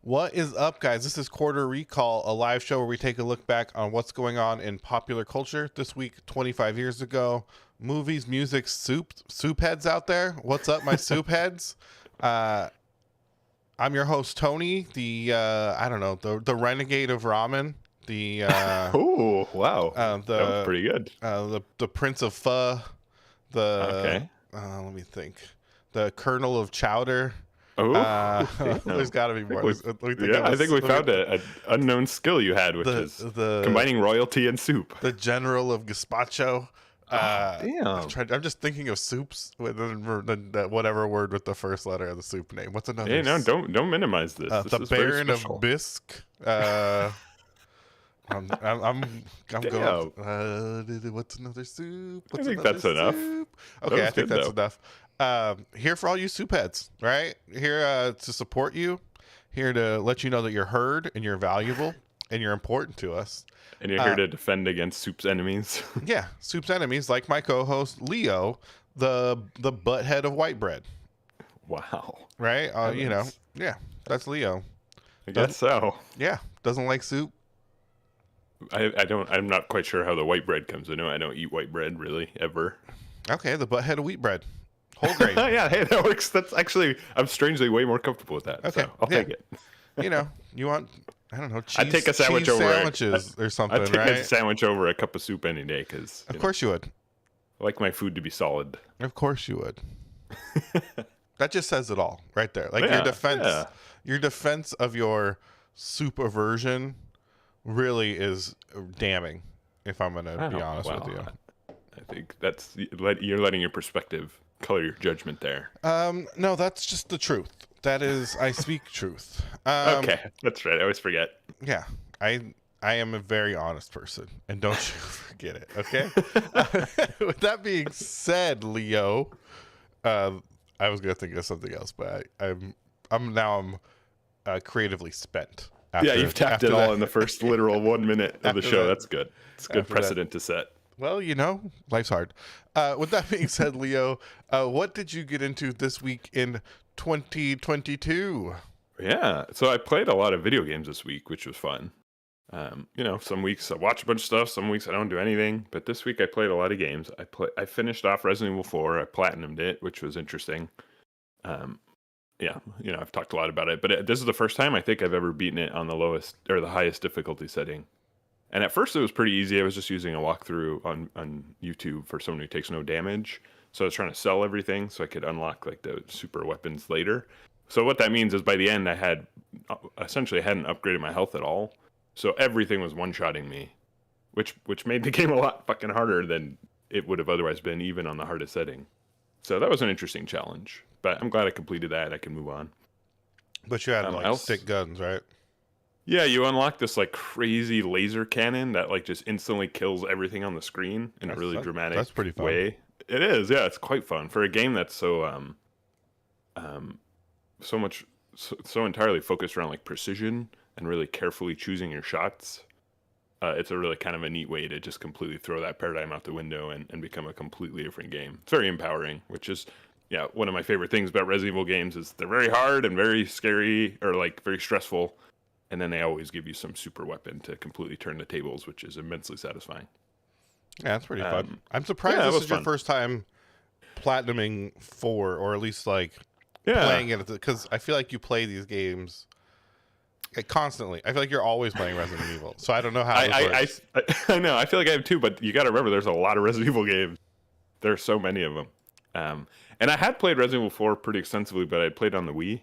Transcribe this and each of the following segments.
What is up, guys? This is Quarter Recall, a live show where we take a look back on what's going on in popular culture this week, 25 years ago. Movies, music, soup heads out there. What's up, my soup heads? I'm your host, Tony, I don't know, the renegade of ramen, Oh, wow. That was the pretty good. the prince of pho, Okay. let me think, the colonel of chowder. Oh, damn. There's got to be more. Let me think of I think we let me found an unknown skill you had, which is the combining royalty and soup. the general of gazpacho. Damn. I'm just thinking of soups with whatever word with the first letter of the soup name. What's another? Hey, no, don't minimize this. This The is very Baron of special. Bisque. I'm Damn. going. What's another soup? I What's think another that's enough. soup? That Okay, was I think good, that's though. enough. Here for all you soup heads, right? Here to support you. Here to let you know that you're heard and you're valuable and you're important to us. And you're here to defend against soup's enemies. Yeah, soup's enemies, like my co-host Leo, the butthead of white bread. Wow. Right? Heavens. Yeah, that's Leo. I guess so. Yeah, doesn't like soup. I'm not quite sure how the white bread comes into it. I don't eat white bread really ever. Okay, the butthead of wheat bread. Whole grain. Yeah, hey, that works. That's actually, I'm strangely way more comfortable with that. Okay, So I'll take it. You want, I don't know, cheese, I'd take a sandwich cheese over sandwiches or something, I'd take right? a sandwich over a cup of soup any day because Of course you would. I like my food to be solid. Of course you would. That just says it all right there. Like Yeah. your defense of your soup aversion really is damning, if I'm going to be honest with you. I think that's you're letting your perspective color your judgment there. No, that's just the truth. That is, I speak truth. Okay, that's right. I always forget. Yeah, I am a very honest person, and don't you forget it. Okay. With that being said, Leo, I was gonna think of something else, but I'm creatively spent. Yeah, you've tapped it all in the first literal 1 minute of the show. That's good. It's a good precedent to set. Well, life's hard. With that being said, Leo, what did you get into this week in 2022? Yeah, so I played a lot of video games this week, which was fun. Some weeks I watch a bunch of stuff, some weeks I don't do anything. But this week I played a lot of games. I finished off Resident Evil 4. I platinumed it, which was interesting. I've talked a lot about it, but this is the first time I think I've ever beaten it on the lowest or the highest difficulty setting. And at first it was pretty easy. I was just using a walkthrough on YouTube for someone who takes no damage. So I was trying to sell everything so I could unlock like the super weapons later. So what that means is by the end I hadn't upgraded my health at all. So everything was one-shotting me, which made the game a lot fucking harder than it would have otherwise been, even on the hardest setting. So that was an interesting challenge, but I'm glad I completed that. I can move on. But you had stick guns, right? Yeah, you unlock this like crazy laser cannon that like just instantly kills everything on the screen in a really dramatic that's pretty fun. way. It is, yeah, it's quite fun for a game that's so entirely focused around like precision and really carefully choosing your shots. It's a really kind of a neat way to just completely throw that paradigm out the window and become a completely different game. It's very empowering, which is, one of my favorite things about Resident Evil games is they're very hard and very scary or like very stressful. And then they always give you some super weapon to completely turn the tables, which is immensely satisfying. Yeah, that's pretty fun. I'm surprised this is your first time platinuming 4, or at least like playing it, because I feel like you play these games constantly. I feel like you're always playing Resident Evil, so I don't know how this works. I know. I feel like I have too, but you got to remember, there's a lot of Resident Evil games. There are so many of them. And I had played Resident Evil 4 pretty extensively, but I played on the Wii.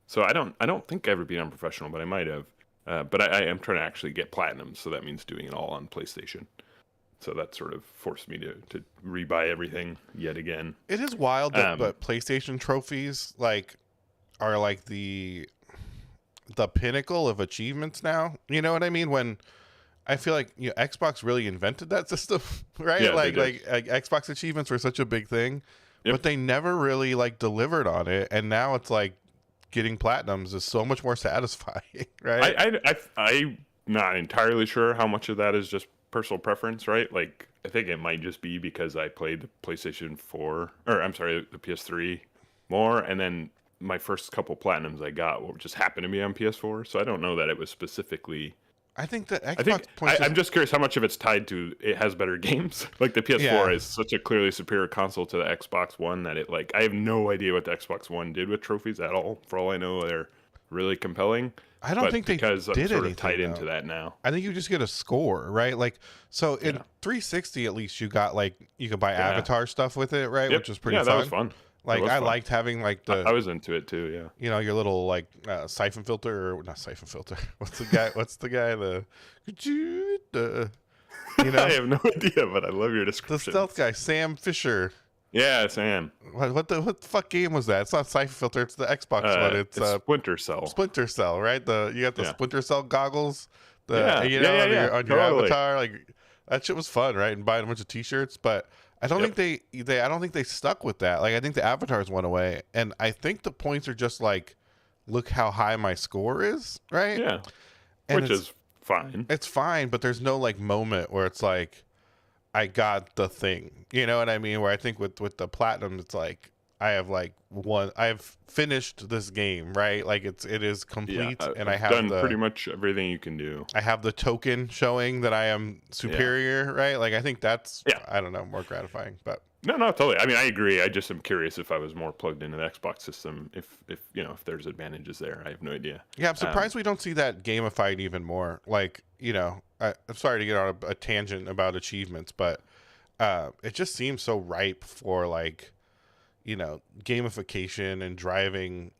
So I don't think I ever beat on professional, but I might have. But I am trying to actually get platinum, so that means doing it all on PlayStation. So that sort of forced me to rebuy everything yet again. It is wild that but PlayStation trophies are like the pinnacle of achievements now. You know what I mean? When I feel like Xbox really invented that system, right? Yeah, like Xbox achievements were such a big thing, but they never really delivered on it, and now it's like getting platinums is so much more satisfying, right? I'm not entirely sure how much of that is just personal preference, right? Like, I think it might just be because I played the PlayStation 4, or I'm sorry, the PS3 more, and then my first couple platinums I got were just happened to be on PS4, so I don't know that it was specifically. I think the I think Xbox points. I'm just curious how much of it's tied to it has better games. Like the PS4 Yeah. is such a clearly superior console to the Xbox One that it like I have no idea what the Xbox One did with trophies at all. For all I know, they're really compelling. I don't But think they because I'm did sort of anything, tied though. into that now. I think you just get a score, right? Like, so in Yeah. 360, at least you got like you could buy Yeah. Avatar stuff with it, right? Yep. Which was pretty Yeah, fun. that was fun. Like, That was I fun. liked having like I the, was into it too. Yeah. you know, your little like siphon filter, or not siphon filter. What's the guy? What's the guy? You I know, have no idea, but I love your the description. stealth guy, Sam Fisher. Yeah, Sam. What the fuck game was that? It's not siphon filter. It's the Xbox one. It's Splinter Cell. Splinter Cell, right? You got the Yeah. Splinter Cell goggles. Yeah. You know, Yeah, on your totally. avatar, like that shit was fun, right? And buying a bunch of T-shirts, but I don't Yep. think I don't think they stuck with that. Like I think the avatars went away, and I think the points are just like, look how high my score is, right? Yeah, And which is fine. it's fine, but there's no like moment where it's like, I got the thing. You know what I mean? Where I think with the platinum, it's like I've finished this game, right? Like it is complete, and I I've have done pretty much everything you can do. I have the token showing that I am superior, right? Like I think that's I don't know, more gratifying. But No, totally. I mean, I agree. I just am curious if I was more plugged into the Xbox system, if if there's advantages there. I have no idea. yeah, I'm surprised we don't see that gamified even more. Like, you know, I'm sorry to get on a tangent about achievements, but it just seems so ripe for like, you know, gamification and driving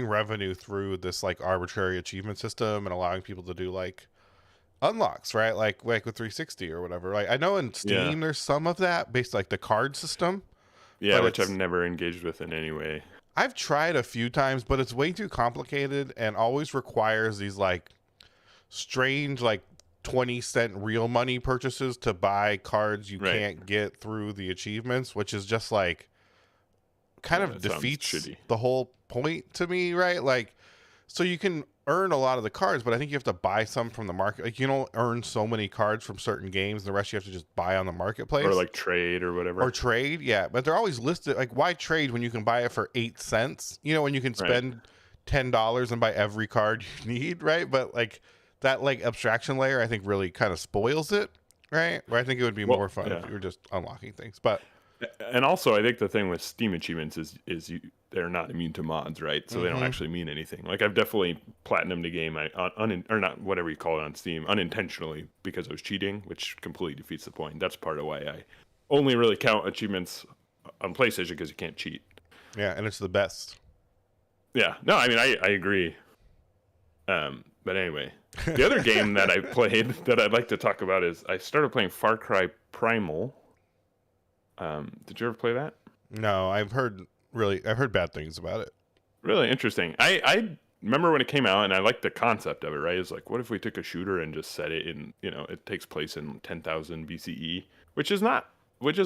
revenue through this like arbitrary achievement system and allowing people to do like unlocks, right? Like with 360 or whatever. Like I know in Steam there's some of that based like the card system. Yeah, but which I've never engaged with in any way. I've tried a few times, but it's way too complicated and always requires these like strange like 20-cent real money purchases to buy cards you Right. can't get through the achievements, which is just like kind of that sounds defeats shitty. the whole point to me, right? Like, so you can earn a lot of the cards, but I think you have to buy some from the market. Like, you don't earn so many cards from certain games, the rest you have to just buy on the marketplace. Or like trade or whatever. Or trade, yeah. But they're always listed. Like, why trade when you can buy it for 8 cents? You know, when you can spend $10 and buy every card you need, right? But like that like abstraction layer, I think really kind of spoils it, right? Where I think it would be more fun if you were just unlocking things. But And also, I think the thing with Steam achievements is they're not immune to mods, right? So they don't actually mean anything. Like I've definitely platinumed a game, or not whatever you call it on Steam, unintentionally because I was cheating, which completely defeats the point. That's part of why I only really count achievements on PlayStation because you can't cheat. yeah, and it's the best. Yeah, no, I mean I agree. But anyway, the other game that I played that I'd like to talk about is I started playing Far Cry Primal. Did you ever play that? No, I've heard bad things about it. Really interesting. I remember when it came out, and I liked the concept of it. Right, it's like, what if we took a shooter and just set it in? You know, it takes place in 10,000 BCE, which is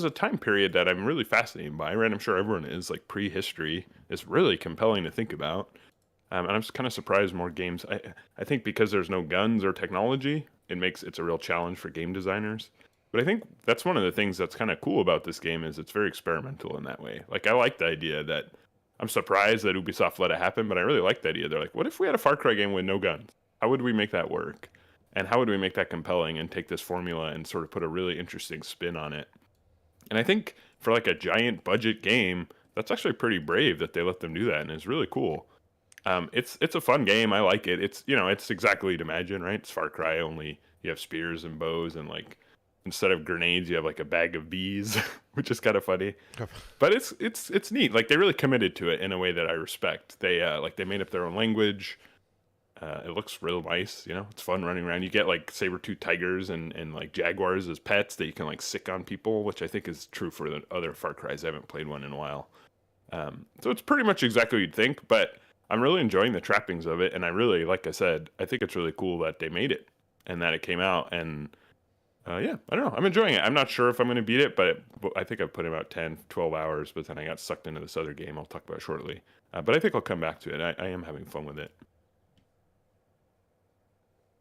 a time period that I'm really fascinated by. Right, I'm sure everyone is. Like prehistory is really compelling to think about. And I'm just kind of surprised more games. I think because there's no guns or technology, it's a real challenge for game designers. But I think that's one of the things that's kind of cool about this game is it's very experimental in that way. Like I like the idea that I'm surprised that Ubisoft let it happen, but I really like the idea. They're like, what if we had a Far Cry game with no guns? How would we make that work? And how would we make that compelling and take this formula and sort of put a really interesting spin on it? And I think for like a giant budget game, that's actually pretty brave that they let them do that, and it's really cool. It's a fun game. I like it. It's exactly what you'd imagine, right? It's Far Cry, only you have spears and bows, and like instead of grenades, you have like a bag of bees, which is kind of funny. But it's neat. Like they really committed to it in a way that I respect. They made up their own language. It looks real nice. It's fun running around. You get like saber-tooth tigers and like jaguars as pets that you can like sick on people, which I think is true for the other Far Cries. I haven't played one in a while. So it's pretty much exactly what you'd think, but I'm really enjoying the trappings of it. And I really, like I said, I think it's really cool that they made it and that it came out. And yeah, I don't know. I'm enjoying it. I'm not sure if I'm going to beat it, but I think I've put in about 10, 12 hours, but then I got sucked into this other game I'll talk about shortly. But I think I'll come back to it. I am having fun with it.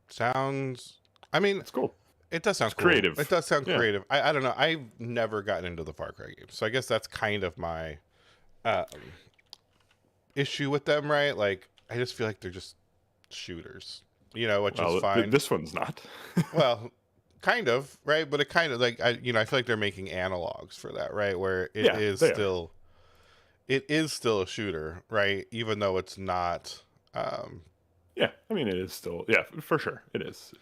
It's cool. It does sound It's cool. creative. It does sound creative. I don't know. I've never gotten into the Far Cry games, so I guess that's kind of my issue with them, right? Like, I just feel like they're just shooters, which is Well, fine. this one's not. Well, kind of, right? But it kind of like I feel like they're making analogs for that, right? Where Yeah, they are. it is still a shooter, right? Even though it's not. Yeah, I mean, it is still, yeah, for sure, it is.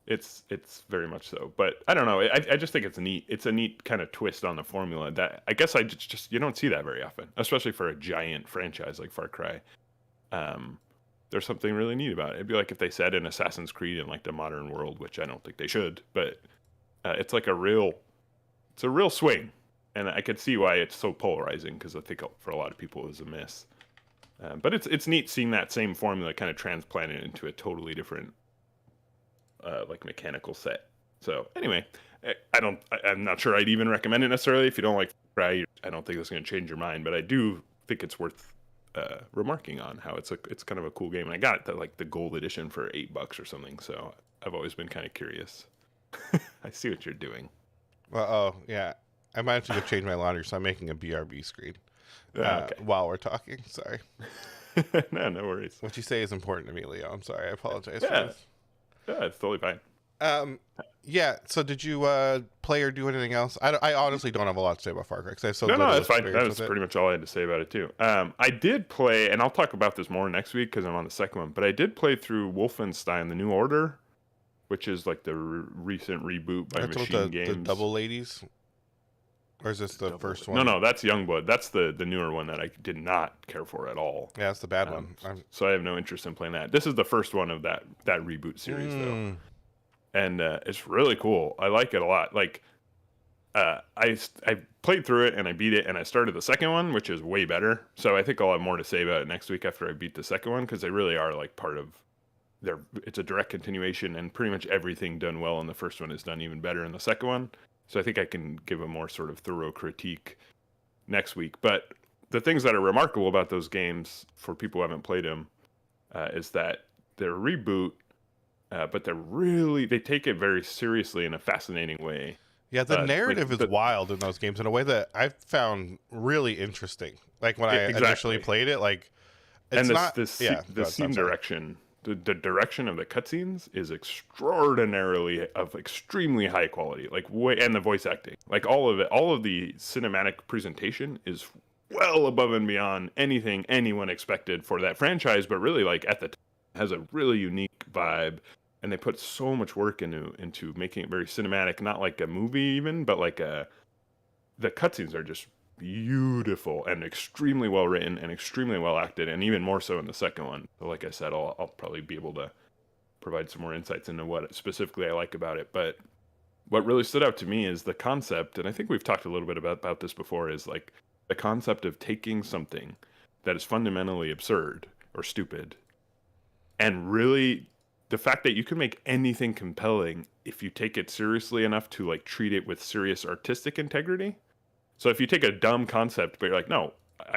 It's very much so, but I don't know. I just think it's neat. It's a neat kind of twist on the formula that I guess I just you don't see that very often, especially for a giant franchise like Far Cry. There's something really neat about it. It'd be like if they said an Assassin's Creed in like the modern world, which I don't think they should, but it's like it's a real swing, and I could see why it's so polarizing because I think for a lot of people it was a miss. But it's neat seeing that same formula kind of transplanted into a totally different like mechanical set. So anyway, I'm not sure I'd even recommend it necessarily if you don't like Fry. I don't think it's going to change your mind, but I do think it's worth remarking on how it's kind of a cool game. And I got the gold edition for $8 or something. So I've always been kind of curious. I see what you're doing. Well, oh yeah, I might have to go change my laundry, so I'm making a BRB screen Okay. while we're talking. Sorry. No worries. What you say is important to me, Leo. I'm sorry. I apologize for Yeah. this. Yeah, it's totally fine. Yeah. So, did you play or do anything else? I honestly don't have a lot to say about Far Cry because I have so No, little that's fine. experience That's with it. pretty much all I had to say about it too. I did play, and I'll talk about this more next week because I'm on the second one. But I did play through Wolfenstein: The New Order, which is like the recent reboot by That's Machine the Games. double ladies, or is this the first one? No, that's Youngblood. That's the newer one that I did not care for at all. Yeah, that's the bad one. So I have no interest in playing that. This is the first one of that reboot series though. And it's really cool. I like it a lot. Like, I played through it and I beat it, and I started the second one, which is way better. So I think I'll have more to say about it next week after I beat the second one, because they really are like part of it's a direct continuation, and pretty much everything done well in the first one is done even better in the second one. So I think I can give a more sort of thorough critique next week. But the things that are remarkable about those games for people who haven't played them is that they're reboot. But they take it very seriously in a fascinating way. Yeah, the narrative is wild in those games in a way that I found really interesting. Like when I initially played it, like it's the scene direction, the direction of the cutscenes is extraordinarily of extremely high quality. And the voice acting, like all of it, all of the cinematic presentation is well above and beyond anything anyone expected for that franchise. But really, like at the time, has a really unique vibe. And they put so much work into making it very cinematic, not like a movie even, but like the cutscenes are just beautiful and extremely well written and extremely well acted, and even more so in the second one. So like I said, I'll probably be able to provide some more insights into what specifically I like about it. But what really stood out to me is the concept, and I think we've talked a little bit about this before, is like the concept of taking something that is fundamentally absurd or stupid and really the fact that you can make anything compelling if you take it seriously enough to like treat it with serious artistic integrity. So if you take a dumb concept, but you're like, no,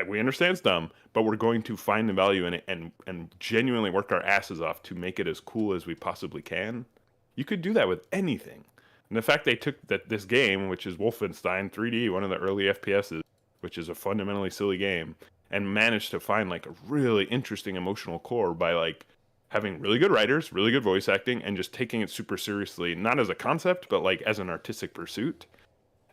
we understand it's dumb, but we're going to find the value in it and genuinely work our asses off to make it as cool as we possibly can. You could do that with anything. And the fact they took this game, which is Wolfenstein 3D, one of the early FPSs, which is a fundamentally silly game, and managed to find like a really interesting emotional core by like having really good writers, really good voice acting, and just taking it super seriously, not as a concept, but like as an artistic pursuit.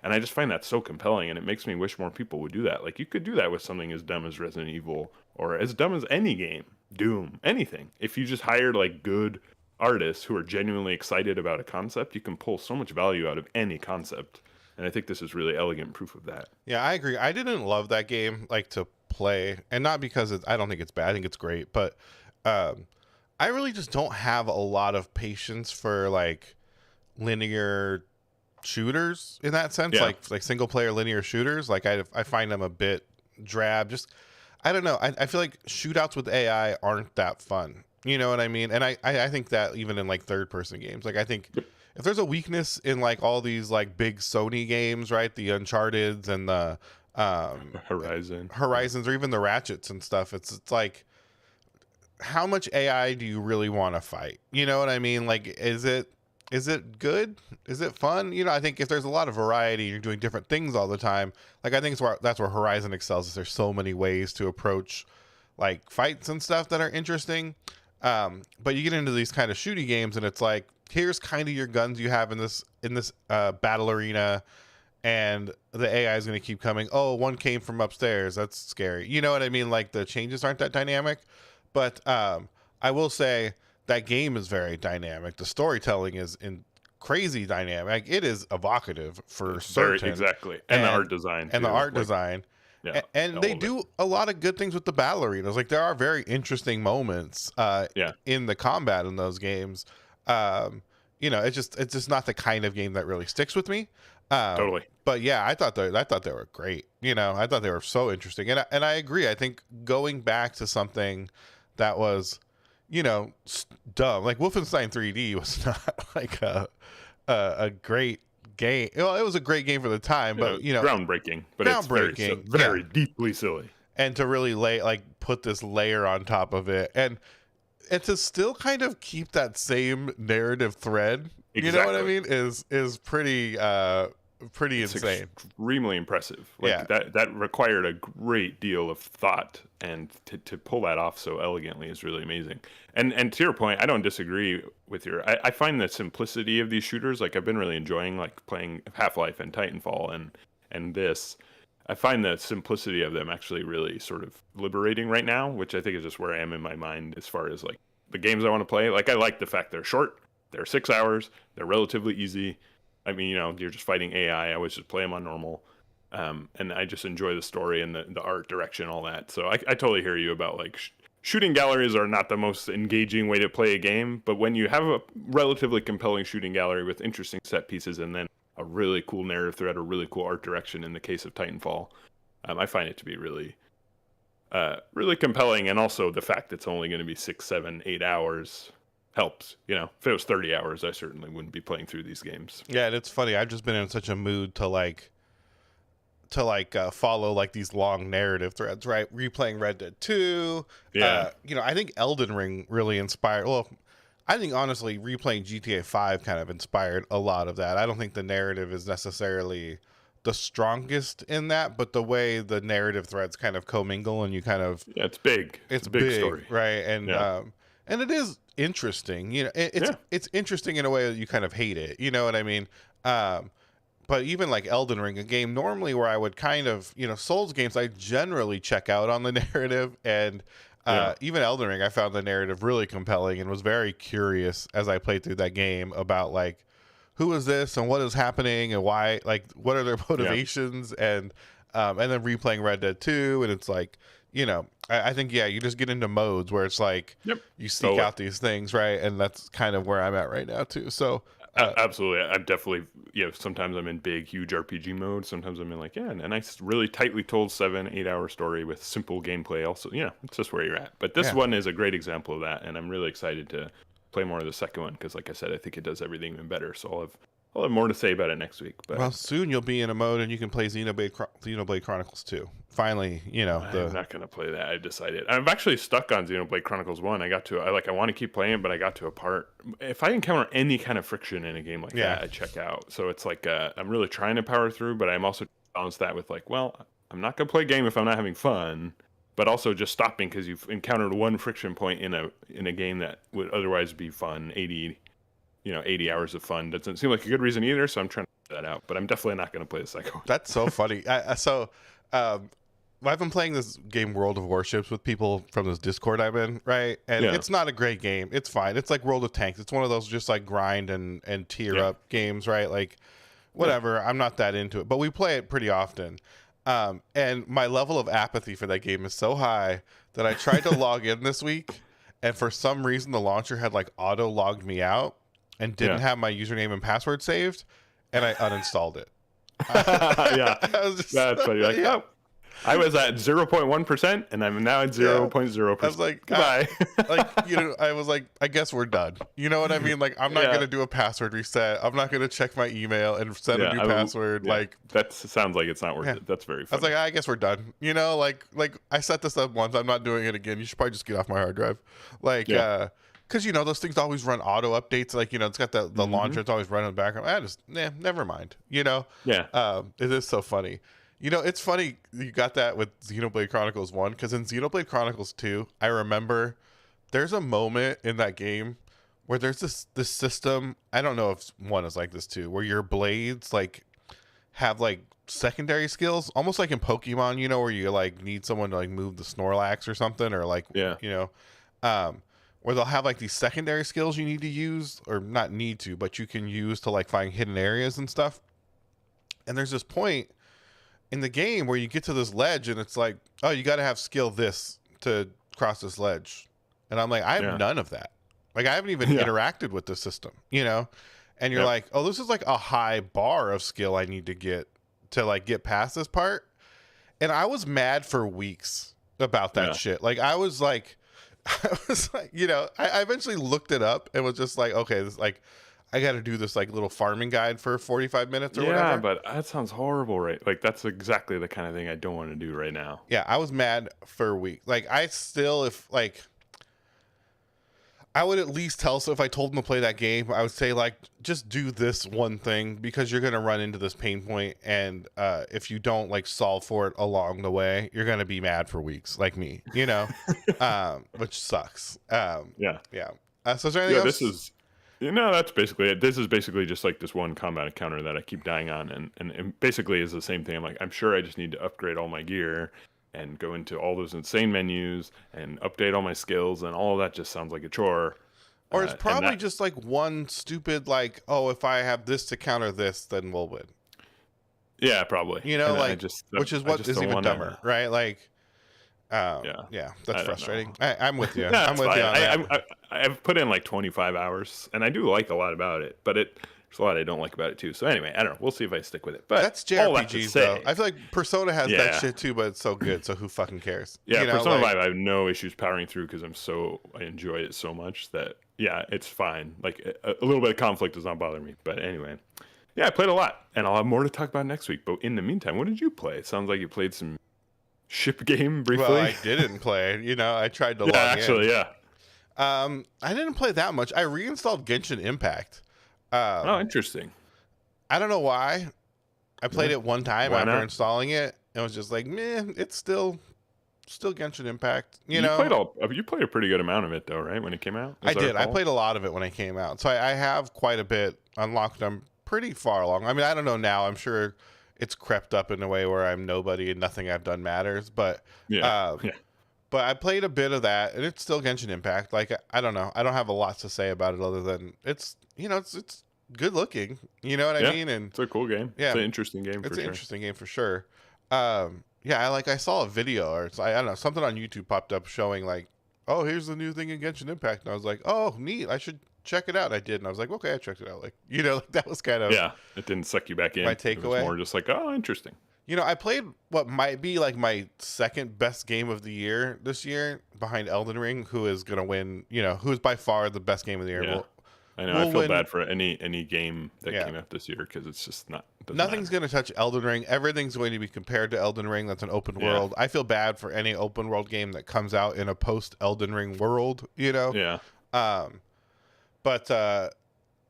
And I just find that so compelling, and it makes me wish more people would do that. Like, you could do that with something as dumb as Resident Evil, or as dumb as any game, Doom, anything. If you just hired like good artists who are genuinely excited about a concept, you can pull so much value out of any concept. And I think this is really elegant proof of that. Yeah, I agree. I didn't love that game like to play, and not because I don't think it's bad. I think it's great, but I really just don't have a lot of patience for like linear shooters in that sense. Yeah. Like single player linear shooters. Like I find them a bit drab. Just I don't know. I feel like shootouts with AI aren't that fun. You know what I mean? And I think that even in like third person games, like I think if there's a weakness in like all these like big Sony games, right? The Uncharted's and the Horizons, or even the Ratchets and stuff. It's like, how much AI do you really want to fight? You know what I mean? Like, is it good? Is it fun? You know, I think if there's a lot of variety, you're doing different things all the time. Like, I think that's where Horizon excels. Is there's so many ways to approach like fights and stuff that are interesting. But you get into these kind of shooty games, and it's like, here's kind of your guns you have in this battle arena, and the AI is going to keep coming. Oh, one came from upstairs. That's scary. You know what I mean? Like the changes aren't that dynamic. But I will say that game is very dynamic. The storytelling is in crazy dynamic. It is evocative for certain. Exactly. And the art design. And too. the art design. Yeah, and they do a lot of good things with the battle arenas. Like there are very interesting moments in the combat in those games. You know, it's just not the kind of game that really sticks with me. Totally. But yeah, I thought they were great. You know, I thought they were so interesting, and I agree. I think going back to something that was, you know, dumb, like Wolfenstein 3D was not like a great game. Well, it was a great game for the time, but you know, groundbreaking. But it's very deeply silly. And to really put this layer on top of it, and to still kind of keep that same narrative thread. Exactly. You know what I mean? Is pretty insane. Extremely impressive. That required a great deal of thought, and to pull that off so elegantly is really amazing. And to your point, I don't disagree with I find the simplicity of these shooters, like I've been really enjoying like playing Half-Life and Titanfall and this. I find the simplicity of them actually really sort of liberating right now, which I think is just where I am in my mind as far as like the games I want to play. Like I like the fact they're short, they're 6 hours, they're relatively easy. I mean, you know, you're just fighting AI. I always just play them on normal. And I just enjoy the story and the art direction, all that. So I totally hear you about like shooting galleries are not the most engaging way to play a game. But when you have a relatively compelling shooting gallery with interesting set pieces and then a really cool narrative thread, a really cool art direction in the case of Titanfall, I find it to be really, really compelling. And also the fact that it's only going to be 6, 7, 8 hours helps. You know, if it was 30 hours, I certainly wouldn't be playing through these games. Yeah, and it's funny. I've just been in such a mood to follow like these long narrative threads, right? Replaying Red Dead 2. Yeah. You know, I think Elden Ring really inspired. Well, I think honestly, replaying GTA 5 kind of inspired a lot of that. I don't think the narrative is necessarily the strongest in that, but the way the narrative threads kind of commingle and you kind of it's big. It's a big story, right? And it is interesting. You know, it's interesting in a way that you kind of hate it. You know what I mean? But even like Elden Ring, a game normally where I would kind of, you know, Souls games, I generally check out on the narrative. And even Elden Ring, I found the narrative really compelling and was very curious as I played through that game about like, who is this and what is happening and why, like, what are their motivations? And then replaying Red Dead 2. And it's like, you know, I think, you just get into modes where it's like you seek out these things, right? And that's kind of where I'm at right now, too. So absolutely. I'm definitely, sometimes I'm in big, huge RPG mode. Sometimes I'm in like, a nice, really tightly told 7, 8 hour story with simple gameplay. Also, it's just where you're at. But this one is a great example of that. And I'm really excited to play more of the second one because, like I said, I think it does everything even better. So I'll have more to say about it next week. But well, soon you'll be in a mode and you can play Xenoblade Chronicles 2. Finally, I'm not going to play that. I've decided. I'm actually stuck on Xenoblade Chronicles 1. I want to keep playing, but I got to a part. If I encounter any kind of friction in a game like that, I check out. So it's like I'm really trying to power through, but I'm also balance that with like, well, I'm not going to play a game if I'm not having fun, but also just stopping because you've encountered one friction point in a game that would otherwise be fun. 80 hours of fun doesn't seem like a good reason either, so I'm trying to figure that out. But I'm definitely not going to play the second one. That's so funny. I've been playing this game World of Warships with people from this Discord I'm in, right? And it's not a great game. It's fine. It's like World of Tanks. It's one of those just like grind and tier up games, right? Like whatever. I'm not that into it, but we play it pretty often. And my level of apathy for that game is so high that I tried to log in this week, and for some reason the launcher had like auto logged me out and didn't have my username and password saved, and I uninstalled it. That's funny. Like, oh, I was at 0.1%, and I'm now at 0.0%. I was like, goodbye. I was like, I guess we're done. You know what I mean? Like, I'm not going to do a password reset. I'm not going to check my email and set a new password. Like, that sounds like it's not worth it. That's very funny. I was like, I guess we're done. You know, like I set this up once. I'm not doing it again. You should probably just get off my hard drive. Like, because, those things always run auto updates. Like, it's got the launcher. It's always running in the background. Never mind. Yeah. It is so funny. It's funny you got that with Xenoblade Chronicles 1, because in Xenoblade Chronicles 2, I remember there's a moment in that game where there's this system. I don't know if 1 is like this too, where your blades like have like secondary skills, almost like in Pokemon, where you like need someone to like move the Snorlax or something, or like Yeah. where they'll have like these secondary skills you need to use, or not need to, but you can use to like find hidden areas and stuff. And there's this point in the game where you get to this ledge and it's like, oh, you got to have skill this to cross this ledge. And I'm like, I have none of that. Like, I haven't even interacted with the system, And you're like, oh, this is like a high bar of skill I need to get past this part. And I was mad for weeks about that shit. Like, I was like, I eventually looked it up and was just like, okay, this like, I got to do this like little farming guide for 45 minutes or whatever. Yeah, but that sounds horrible, right? Like, that's exactly the kind of thing I don't want to do right now. Yeah, I was mad for a week. Like, I still, if like, I would at least tell, so if I told him to play that game, I would say like, just do this one thing, because you're going to run into this pain point, and if you don't like solve for it along the way, you're going to be mad for weeks, like me, which sucks. So is there anything else? This is, that's basically it. This is basically just like this one combat encounter that I keep dying on, and it basically is the same thing. I'm like, I'm sure I just need to upgrade all my gear and go into all those insane menus and update all my skills, and all of that just sounds like a chore. Or it's probably just like one stupid, like, oh, if I have this to counter this, then we'll win. Yeah, probably. Which is what is even dumber, right? Like, that's frustrating. I'm with you. I'm with you on that. I've put in like 25 hours, and I do like a lot about it, but there's a lot I don't like about it too. So anyway, I don't know. We'll see if I stick with it. But that's JRPGs, though. I feel like Persona has that shit too, but it's so good. So who fucking cares? Yeah, Persona 5, I have no issues powering through because I enjoy it so much that it's fine. Like a little bit of conflict does not bother me. But anyway, I played a lot, and I'll have more to talk about next week. But in the meantime, what did you play? It sounds like you played some ship game briefly. Well, I didn't play. I tried to log in. I didn't play that much. I reinstalled Genshin Impact. Interesting. I don't know why. I played it one time after installing it, and was just like, man, it's still Genshin Impact. You played a pretty good amount of it though, right? When it came out, I did. I played a lot of it when it came out, so I have quite a bit unlocked. I'm pretty far along. I mean, I don't know now. I'm sure it's crept up in a way where I'm nobody and nothing I've done matters. But But I played a bit of that, and it's still Genshin Impact. Like, I don't know. I don't have a lot to say about it other than it's good looking. You know what I mean? And it's a cool game. Yeah, it's an interesting game. It's an interesting game for sure. I saw a video, or I don't know, something on YouTube popped up showing like, oh, here's the new thing in Genshin Impact, and I was like, oh, neat, I should check it out. I did, and I was like, okay, I checked it out. Like, like that was kind of it didn't suck you back in. My takeaway. It was more just like, oh, interesting. I played what might be like my second best game of the year this year, behind Elden Ring, who is going to win, who is by far the best game of the year. Yeah. I know. I feel bad for any game that came out this year, because it's just nothing's going to touch Elden Ring. Everything's going to be compared to Elden Ring. That's an open world. I feel bad for any open world game that comes out in a post Elden Ring world, Yeah. But I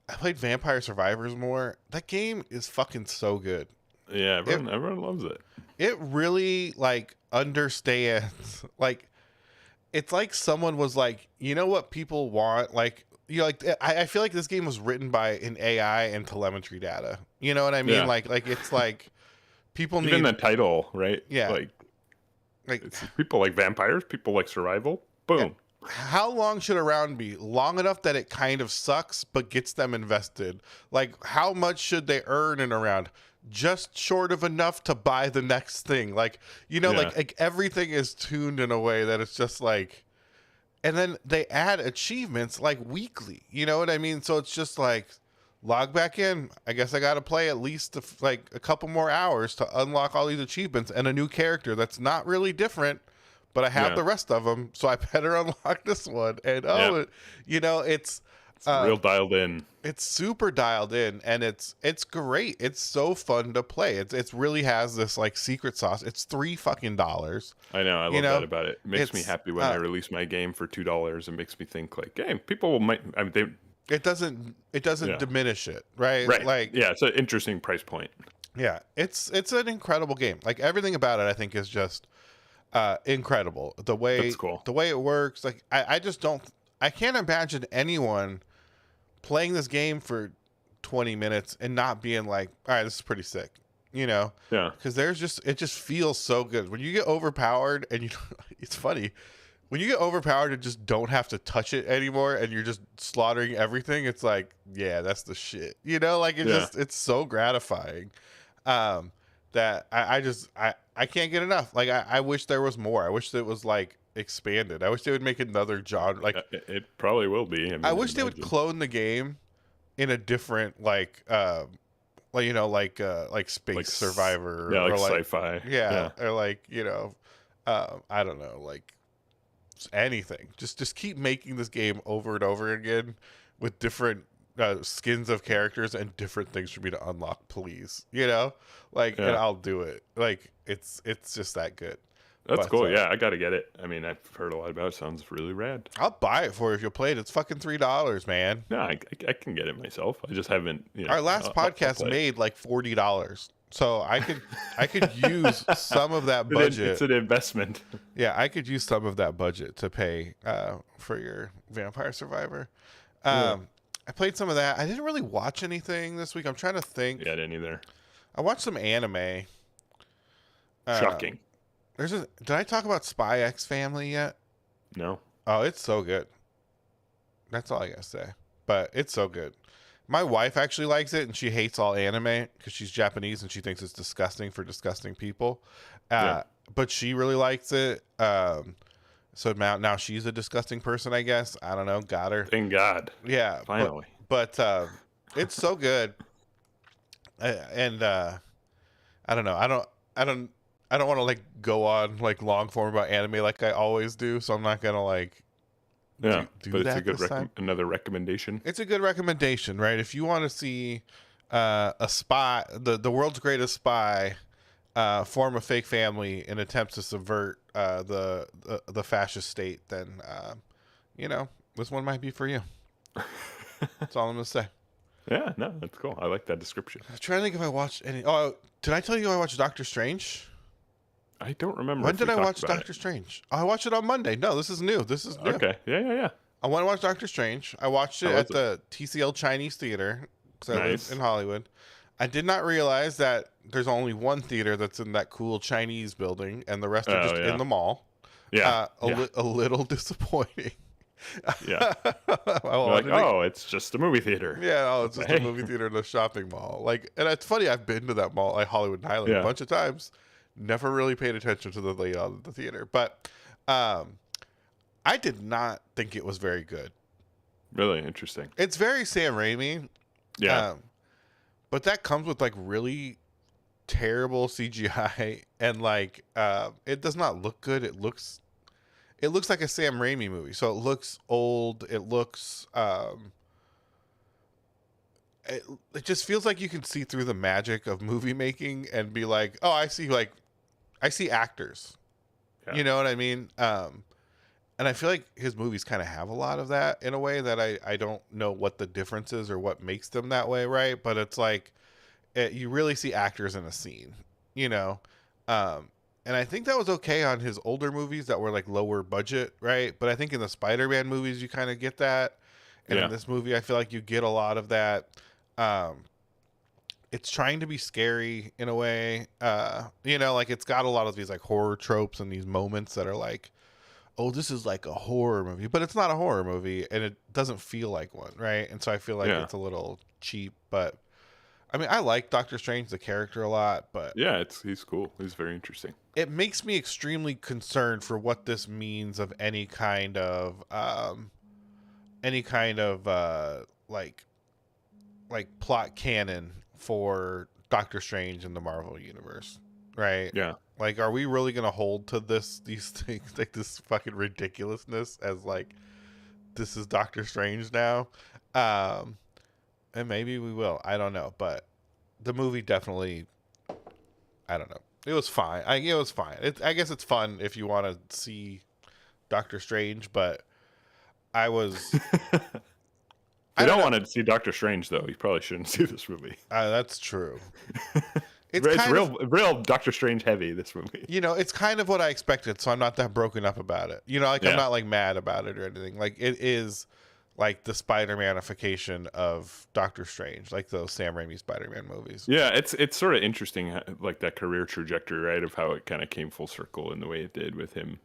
played Vampire Survivors more. That game is fucking so good. Yeah, everyone loves it. It really like understands, like, it's like someone was like, you know what people want, like, I feel like this game was written by an AI and telemetry data. You know what I mean? Yeah. Like it's like people need even the title, right? Yeah, like people like vampires, people like survival. Boom. How long should a round be? Long enough that it kind of sucks but gets them invested. Like, how much should they earn in a round? Just short of enough to buy the next thing. Like, like everything is tuned in a way that it's just like, and then they add achievements like weekly. You know what I mean? So it's just like, log back in. I guess I got to play at least like a couple more hours to unlock all these achievements and a new character that's not really different, but I have the rest of them, so I better unlock this one. And it's real dialed in. It's super dialed in, and it's great. It's so fun to play. It's really has this like secret sauce. It's $3 fucking. I know. I love that about it. It makes me happy when I release my game for $2. It makes me think like, hey, people might. I mean, it doesn't diminish it, right? Right. Like, it's an interesting price point. Yeah, it's an incredible game. Like everything about it, I think is just incredible. That's cool. The way it works, like I just don't, I can't imagine anyone playing this game for 20 minutes and not being like, all right, this is pretty sick, you know? Yeah. Because it just feels so good when you get overpowered and you. It's funny when you get overpowered and just don't have to touch it anymore and you're just slaughtering everything. It's like, yeah, that's the shit, you know? Like it's so gratifying. Um, that I can't get enough. Like I wish there was more. I wish it was like expanded. I wish they would make another genre. Like It probably will be. I mean, I wish they would clone the game in a different like you know like Space like Survivor yeah, like or like sci-fi. yeah or like you know I don't know like anything. Just keep making this game over and over again with different skins of characters and different things for me to unlock, please. You know, like and Yeah. I'll do it. Like it's just that good. That's But cool. Yeah, I got to get it. I mean, I've heard a lot about it. Sounds really rad. I'll buy it for you if you'll play it. It's fucking $3, man. No, I can get it myself. I just haven't, you know. Our last I'll podcast play it. made like $40. So I could use some of that budget. It's an investment. Yeah, I could use some of that budget to pay for your Vampire Survivor. Yeah. I played some of that. I didn't really watch anything this week. I'm trying to think. Yeah, I didn't either. I watched some anime. Shocking. Did I talk about Spy X Family yet? No. Oh, it's so good. That's all I gotta say. But it's so good. My wife actually likes it, and she hates all anime because she's Japanese and she thinks it's disgusting for disgusting people. Yeah. But she really likes it. So now she's a disgusting person, I guess. I don't know. Got her. Thank God. Yeah. Finally. But it's so good. And I don't know. I don't want to like go on like long form about anime like I always do. So I'm not gonna like Yeah, do but it's that a good this time. another recommendation. It's a good recommendation, right? If you want to see a spy, the world's greatest spy, form a fake family in attempts to subvert the fascist state, then you know this one might be for you. That's all I'm gonna say. Yeah, no, that's cool. I like that description. I'm trying to think if I watched any. Oh, did I tell you I watched Doctor Strange? I don't remember. When if we did I talked watch about Doctor Strange? Oh, I watched it on Monday. No, this is new. This is new. Okay. Yeah. I went to watch Doctor Strange. I watched it How was at the TCL Chinese Theater because I live Nice. in Hollywood. I did not realize that there's only one theater that's in that cool Chinese building, and the rest are just yeah. in the mall. Yeah. A little disappointing. Yeah. Well, You're like, oh, it's just a movie theater. yeah, oh, it's just Hey. a movie theater and a shopping mall. Like, and it's funny. I've been to that mall, like Hollywood and Highland, Yeah. a bunch of times. Never really paid attention to the layout of the theater, but I did not think it was very good. Really interesting. It's very Sam Raimi. Yeah. But that comes with like really terrible CGI and like it does not look good. It looks like a Sam Raimi movie. So it looks old. It looks it just feels like you can see through the magic of movie making and be like, "Oh, I see actors." Yeah. You know what I mean? And I feel like his movies kind of have a lot of that in a way that I don't know what the difference is or what makes them that way, right? But it's like you really see actors in a scene, you know? And I think that was okay on his older movies that were like lower budget, right? But I think in the Spider-Man movies, you kind of get that. And Yeah. in this movie, I feel like you get a lot of that. It's trying to be scary in a way. You know, like it's got a lot of these like horror tropes and these moments that are like, oh, this is like a horror movie, but it's not a horror movie and it doesn't feel like one, right? And so I feel like Yeah. it's a little cheap, but I mean, I like Doctor Strange, the character, a lot, but Yeah, he's cool. He's very interesting. it makes me extremely concerned for what this means of any kind of like plot canon for Doctor Strange in the Marvel universe, right? Yeah. Like, are we really gonna hold to these things, like this fucking ridiculousness as like this is Doctor Strange now? And maybe we will. I don't know, but the movie definitely, I don't know. It was fine. It was fine. I guess it's fun if you want to see Doctor Strange, but I was. If you don't want to see Doctor Strange, though, you probably shouldn't see this movie. That's true. it's It's kind of, real Doctor Strange heavy, this movie. it's kind of what I expected, so I'm not that broken up about it. Like I'm Yeah. not like mad about it or anything. Like it is like the Spider-Manification of Doctor Strange, like those Sam Raimi Spider-Man movies. Yeah, it's sort of interesting, like that career trajectory, right? Of how it kind of came full circle in the way it did with him,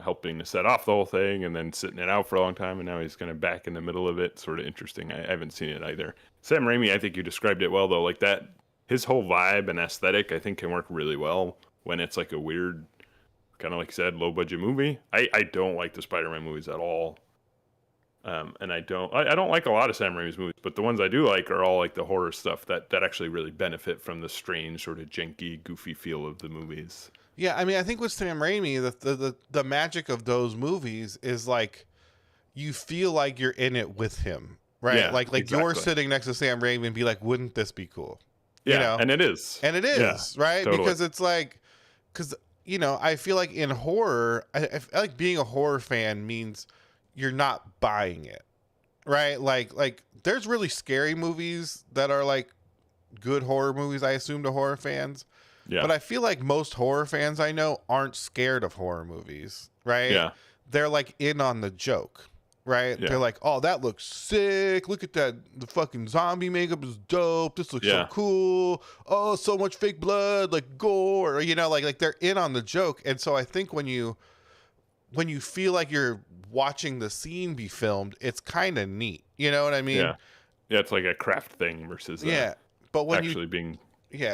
helping to set off the whole thing and then sitting it out for a long time, and now he's kind of back in the middle of it. Sort of interesting. I haven't seen it either. Sam Raimi, I think you described it well though. Like that, his whole vibe and aesthetic, I think, can work really well when it's like a weird, kind of like you said, low budget movie. I don't like the Spider-Man movies at all. And I don't like a lot of Sam Raimi's movies, but the ones I do like are all like the horror stuff that actually really benefit from the strange, sort of janky, goofy feel of the movies. Yeah, I mean, I think with Sam Raimi, the magic of those movies is like you feel like you're in it with him, right? Yeah, like exactly. you're sitting next to Sam Raimi and be like, wouldn't this be cool? Yeah, and it is. And it is, Yeah, right? totally. Because it's like, I feel like in horror, I feel like being a horror fan means you're not buying it, right? Like there's really scary movies that are like good horror movies, I assume, to horror fans. Yeah. But I feel like most horror fans I know aren't scared of horror movies, right? Yeah. They're like in on the joke, right? Yeah. They're like, oh, that looks sick. Look at that. The fucking zombie makeup is dope. This looks so cool. Oh, so much fake blood, like gore, like they're in on the joke. And so I think when you feel like you're watching the scene be filmed, it's kind of neat. You know what I mean? Yeah. Yeah, it's like a craft thing versus but when actually being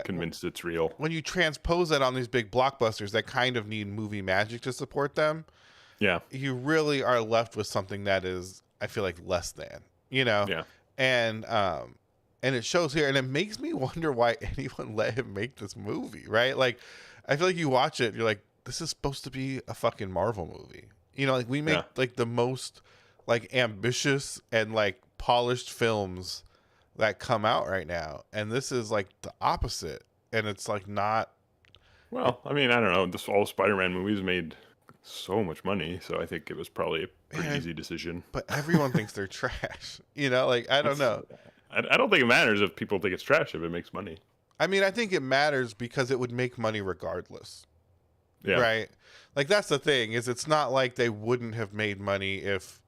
convinced it's real. When you transpose that on these big blockbusters that kind of need movie magic to support them, you really are left with something that is, I feel like, less than, Yeah. And it shows here, and it makes me wonder why anyone let him make this movie, right? Like, I feel like you watch it, you're like, this is supposed to be a fucking Marvel movie. Like we make like the most like ambitious and like polished films that come out right now, and this is like the opposite, and it's like not. Well, I mean, I don't know. All Spider-Man movies made so much money, so I think it was probably a pretty easy decision. But everyone thinks they're trash. Like I don't know. I don't think it matters if people think it's trash if it makes money. I mean, I think it matters because it would make money regardless. Yeah. Right. Like that's the thing, is it's not like they wouldn't have made money if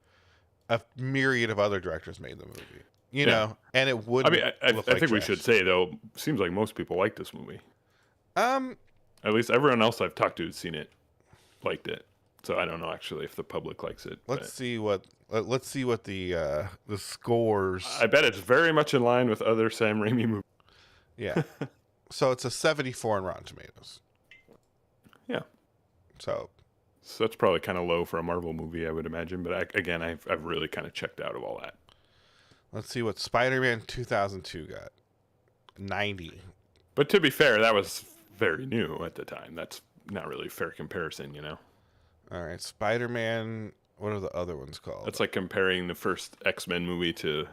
a myriad of other directors made the movie. And it would. I mean, I think we should say though, seems like most people like this movie. At least everyone else I've talked to who's seen it liked it. So I don't know actually if the public likes it. Let's see what the scores. I bet it's very much in line with other Sam Raimi movies. Yeah. So it's a 74 on Rotten Tomatoes. Yeah. So that's probably kind of low for a Marvel movie, I would imagine. But I've really kind of checked out of all that. Let's see what Spider-Man 2002 got. 90. But to be fair, that was very new at the time. That's not really a fair comparison, All right, Spider-Man. What are the other ones called? That's like comparing the first X-Men movie to,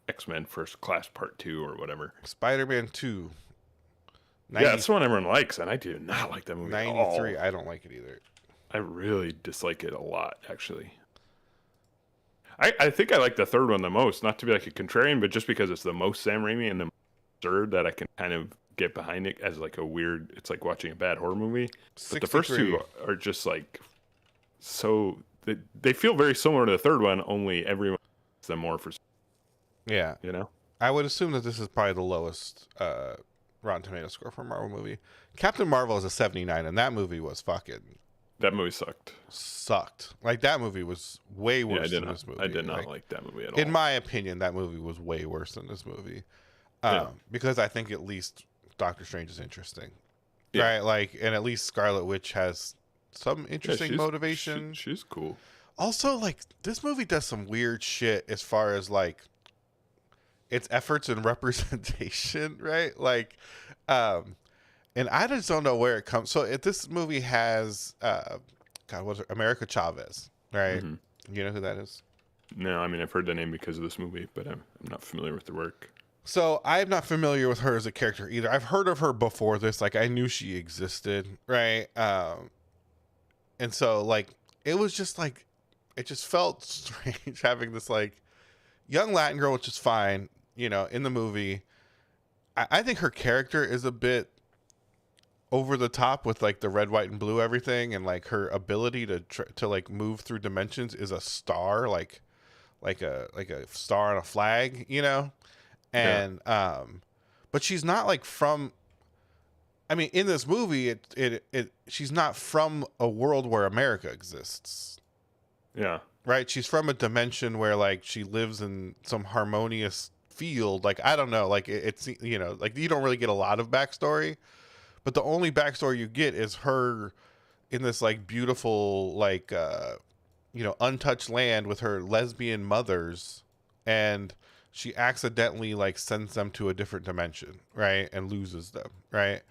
X-Men First Class Part 2 or whatever. Spider-Man 2. 90, yeah, that's the one everyone likes, and I do not like that movie 93, at all. I don't like it either. I really dislike it a lot, actually. I think I like the third one the most, not to be like a contrarian, but just because it's the most Sam Raimi and the most absurd that I can kind of get behind it as like a weird, it's like watching a bad horror movie. 63. But the first two are just like, so, they feel very similar to the third one, only everyone likes them more for. Yeah. I would assume that this is probably the lowest Rotten Tomato score for a Marvel movie. Captain Marvel is a 79, and that movie was fucking. That movie sucked. Like, that movie was way worse than this movie. I did not like that movie at all. In my opinion, that movie was way worse than this movie. Because I think at least Doctor Strange is interesting. Yeah. Right? Like, and at least Scarlet Witch has some interesting motivation. She's cool. Also, like, this movie does some weird shit as far as, like, its efforts in representation, right? Like, and I just don't know where it comes. So this movie has, what's it? America Chavez, right? Mm-hmm. You know who that is? No, I mean, I've heard the name because of this movie, but I'm not familiar with the work. So I'm not familiar with her as a character either. I've heard of her before this. Like, I knew she existed, right? And so, like, it was just like, it just felt strange having this, like, young Latin girl, which is fine, in the movie. I think her character is a bit over the top with like the red, white, and blue everything, and like her ability to like move through dimensions is a star, like a star on a flag, you know. Yeah. And but she's not like from. I mean, in this movie, she's not from a world where America exists. Yeah. Right? She's from a dimension where like she lives in some harmonious field. Like I don't know, like it's you know, like you don't really get a lot of backstory, but the only backstory you get is her in this like beautiful like you know, untouched land with her lesbian mothers, and she accidentally like sends them to a different dimension, right? And loses them, right?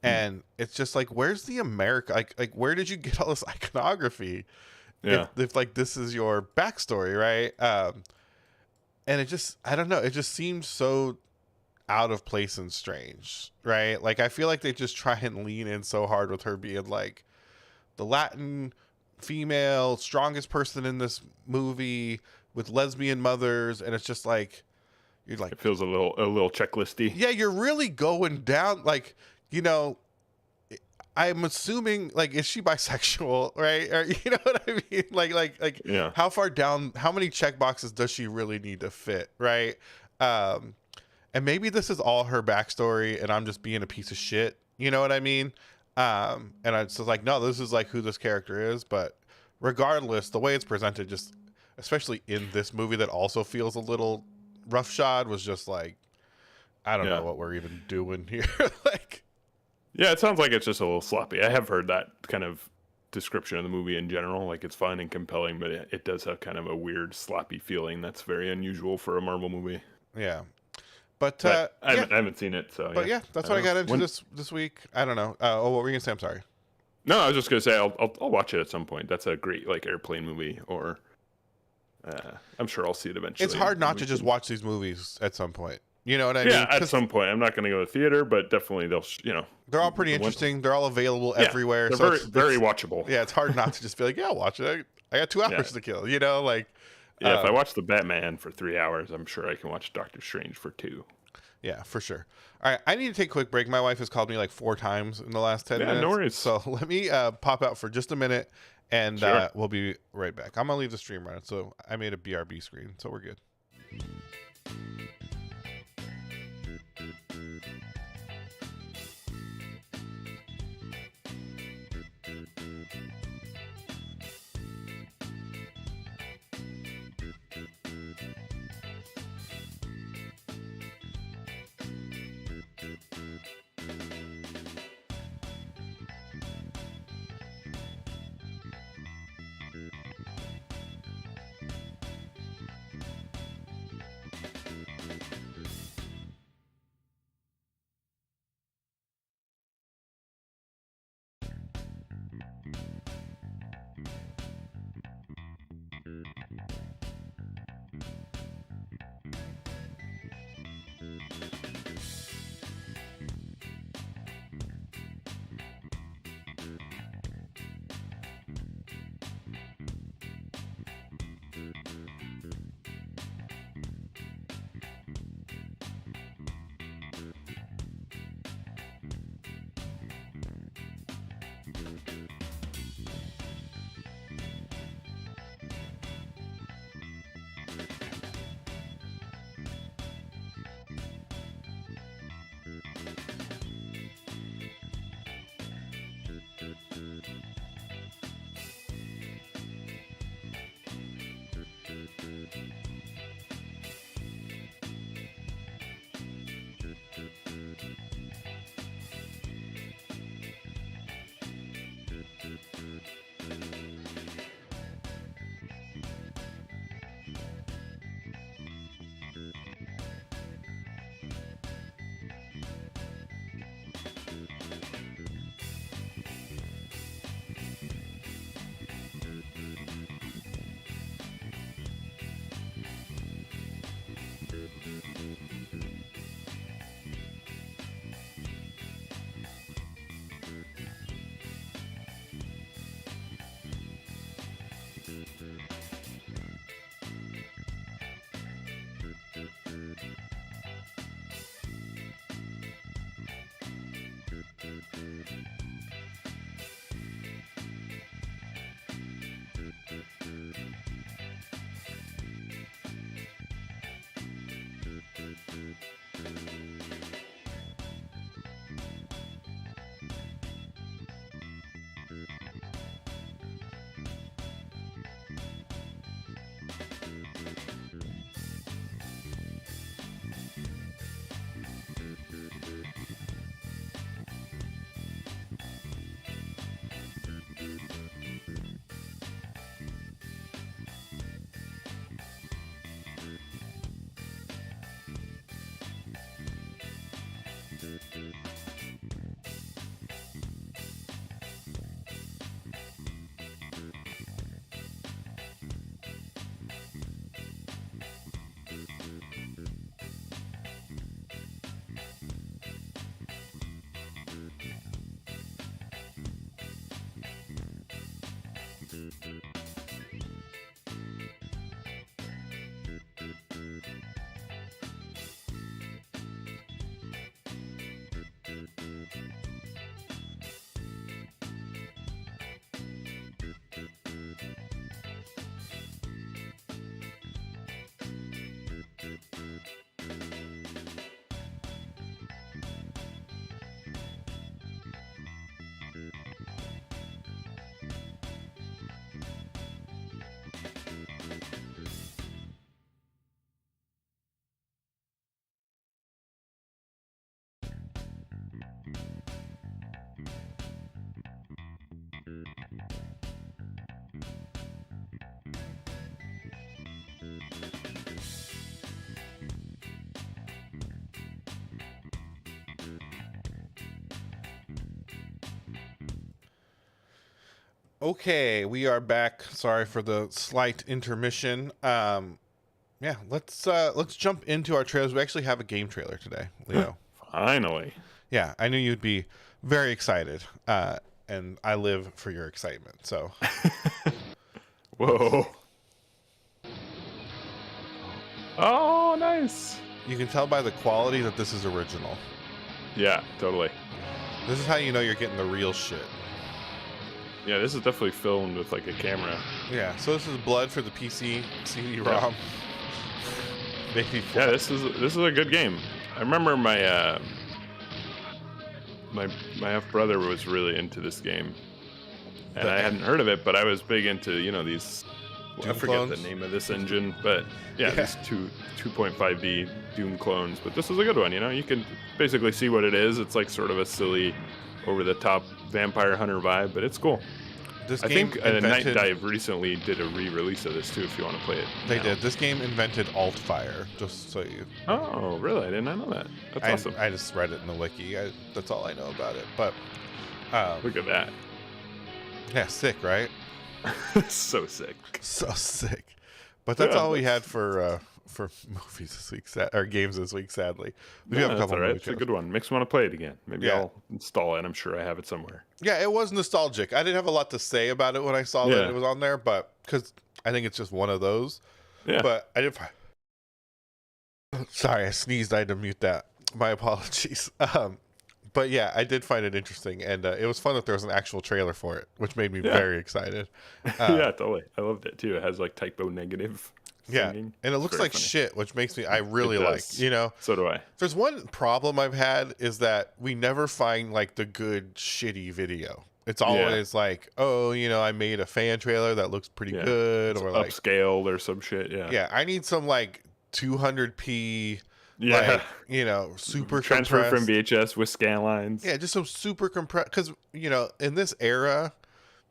Hmm. And it's just like, where's the America? Like where did you get all this iconography? Yeah. If like this is your backstory, right? And it just, I don't know, it just seems so out of place and strange, right? Like I feel like they just try and lean in so hard with her being like the Latin female strongest person in this movie with lesbian mothers, and it's just like you're like, It feels a little checklisty. yeah, you're really going down, like, you know, I'm assuming, like, is she bisexual, right? Or, you know what I mean? Like, Yeah. how far down, how many check boxes does she really need to fit, right? Um, and maybe this is all her backstory, and I'm just being a piece of shit. You know what I mean? And I was just like, no, this is like who this character is. But regardless, the way it's presented, just especially in this movie that also feels a little roughshod, was just like, I don't Yeah. know what we're even doing here. Like, Yeah, it sounds like it's just a little sloppy. I have heard that kind of description of the movie in general. Like it's fun and compelling, but it does have kind of a weird sloppy feeling that's very unusual for a Marvel movie. yeah. But But I yeah. haven't seen it, so But yeah, that's what I got into When- this week. I don't know. Oh, what were you gonna say? I'm sorry. No, I was just gonna say I'll watch it at some point. That's a great like airplane movie, or I'm sure I'll see it eventually. It's hard not to just can- watch these movies at some point. You know what I mean? Yeah, at 'Cause some point. I'm not gonna go to the theater, but definitely they'll they're all pretty the ones- interesting. They're all available Yeah, everywhere. They're So very watchable. yeah, it's hard not to just be like, yeah, I'll watch it. I got 2 hours Yeah. to kill. You know, like Yeah, if I watch the Batman for 3 hours, I'm sure I can watch Doctor Strange for 2. yeah, for sure. All right, I need to take a quick break. My wife has called me like 4 times in the last 10 Yeah, minutes. no worries. So let me pop out for just a minute, and Sure. we'll be right back. I'm gonna leave the stream running. So I made a BRB screen, so we're good. Okay, we are back. Sorry for the slight intermission. Yeah, let's jump into our trailers. We actually have a game trailer today, Leo. Finally. Yeah, I knew you'd be very excited, and I live for your excitement. So, Whoa. Oh, nice. you can tell by the quality that this is original. Yeah, totally. This is how you know you're getting the real shit. Yeah, this is definitely filmed with like a camera. Yeah, so this is blood for the PC CD-ROM. Maybe Yeah, this is a good game. I remember my my half brother was really into this game, and I hadn't heard of it, but I was big into these. Doom I forget clones? the name of this engine, but yeah, these 2.5D Doom clones. But this is a good one. You can basically see what it is. It's like sort of a silly, over-the-top vampire hunter vibe, but it's cool. This I game think invented... Night Dive recently did a re-release of this too. If you want to play it, They now. did. This game invented alt-fire, just so you... Oh, really? I did not know that. That's awesome. I just read it in the wiki. That's all I know about it. But Look at that. yeah, sick, right? So sick. So sick. But that's all we had for movies this week, or games this week. Sadly, we do have a couple. All right. Movie It's a trailers. good one. Makes me want to play it again. Maybe Yeah. I'll install it. I'm sure I have it somewhere. Yeah, it was nostalgic. I didn't have a lot to say about it when I saw that it was on there, but because I think it's just one of those. Yeah. But I did. Sorry, I sneezed. I had to mute that. My apologies. But yeah, I did find it interesting, and it was fun that there was an actual trailer for it, which made me very excited. Yeah, totally. I loved it too. It has like typo negative. Yeah, Singing. and it looks Very like funny. shit, which makes me I really It like. does. So do I. There's one problem I've had is that we never find like the good shitty video. It's always like, oh, I made a fan trailer that looks pretty good, or like upscaled or some shit. Yeah. yeah, I need some like 200p, Yeah. like super Transfer compressed. from VHS with scan lines. Yeah, just some super compressed, because in this era,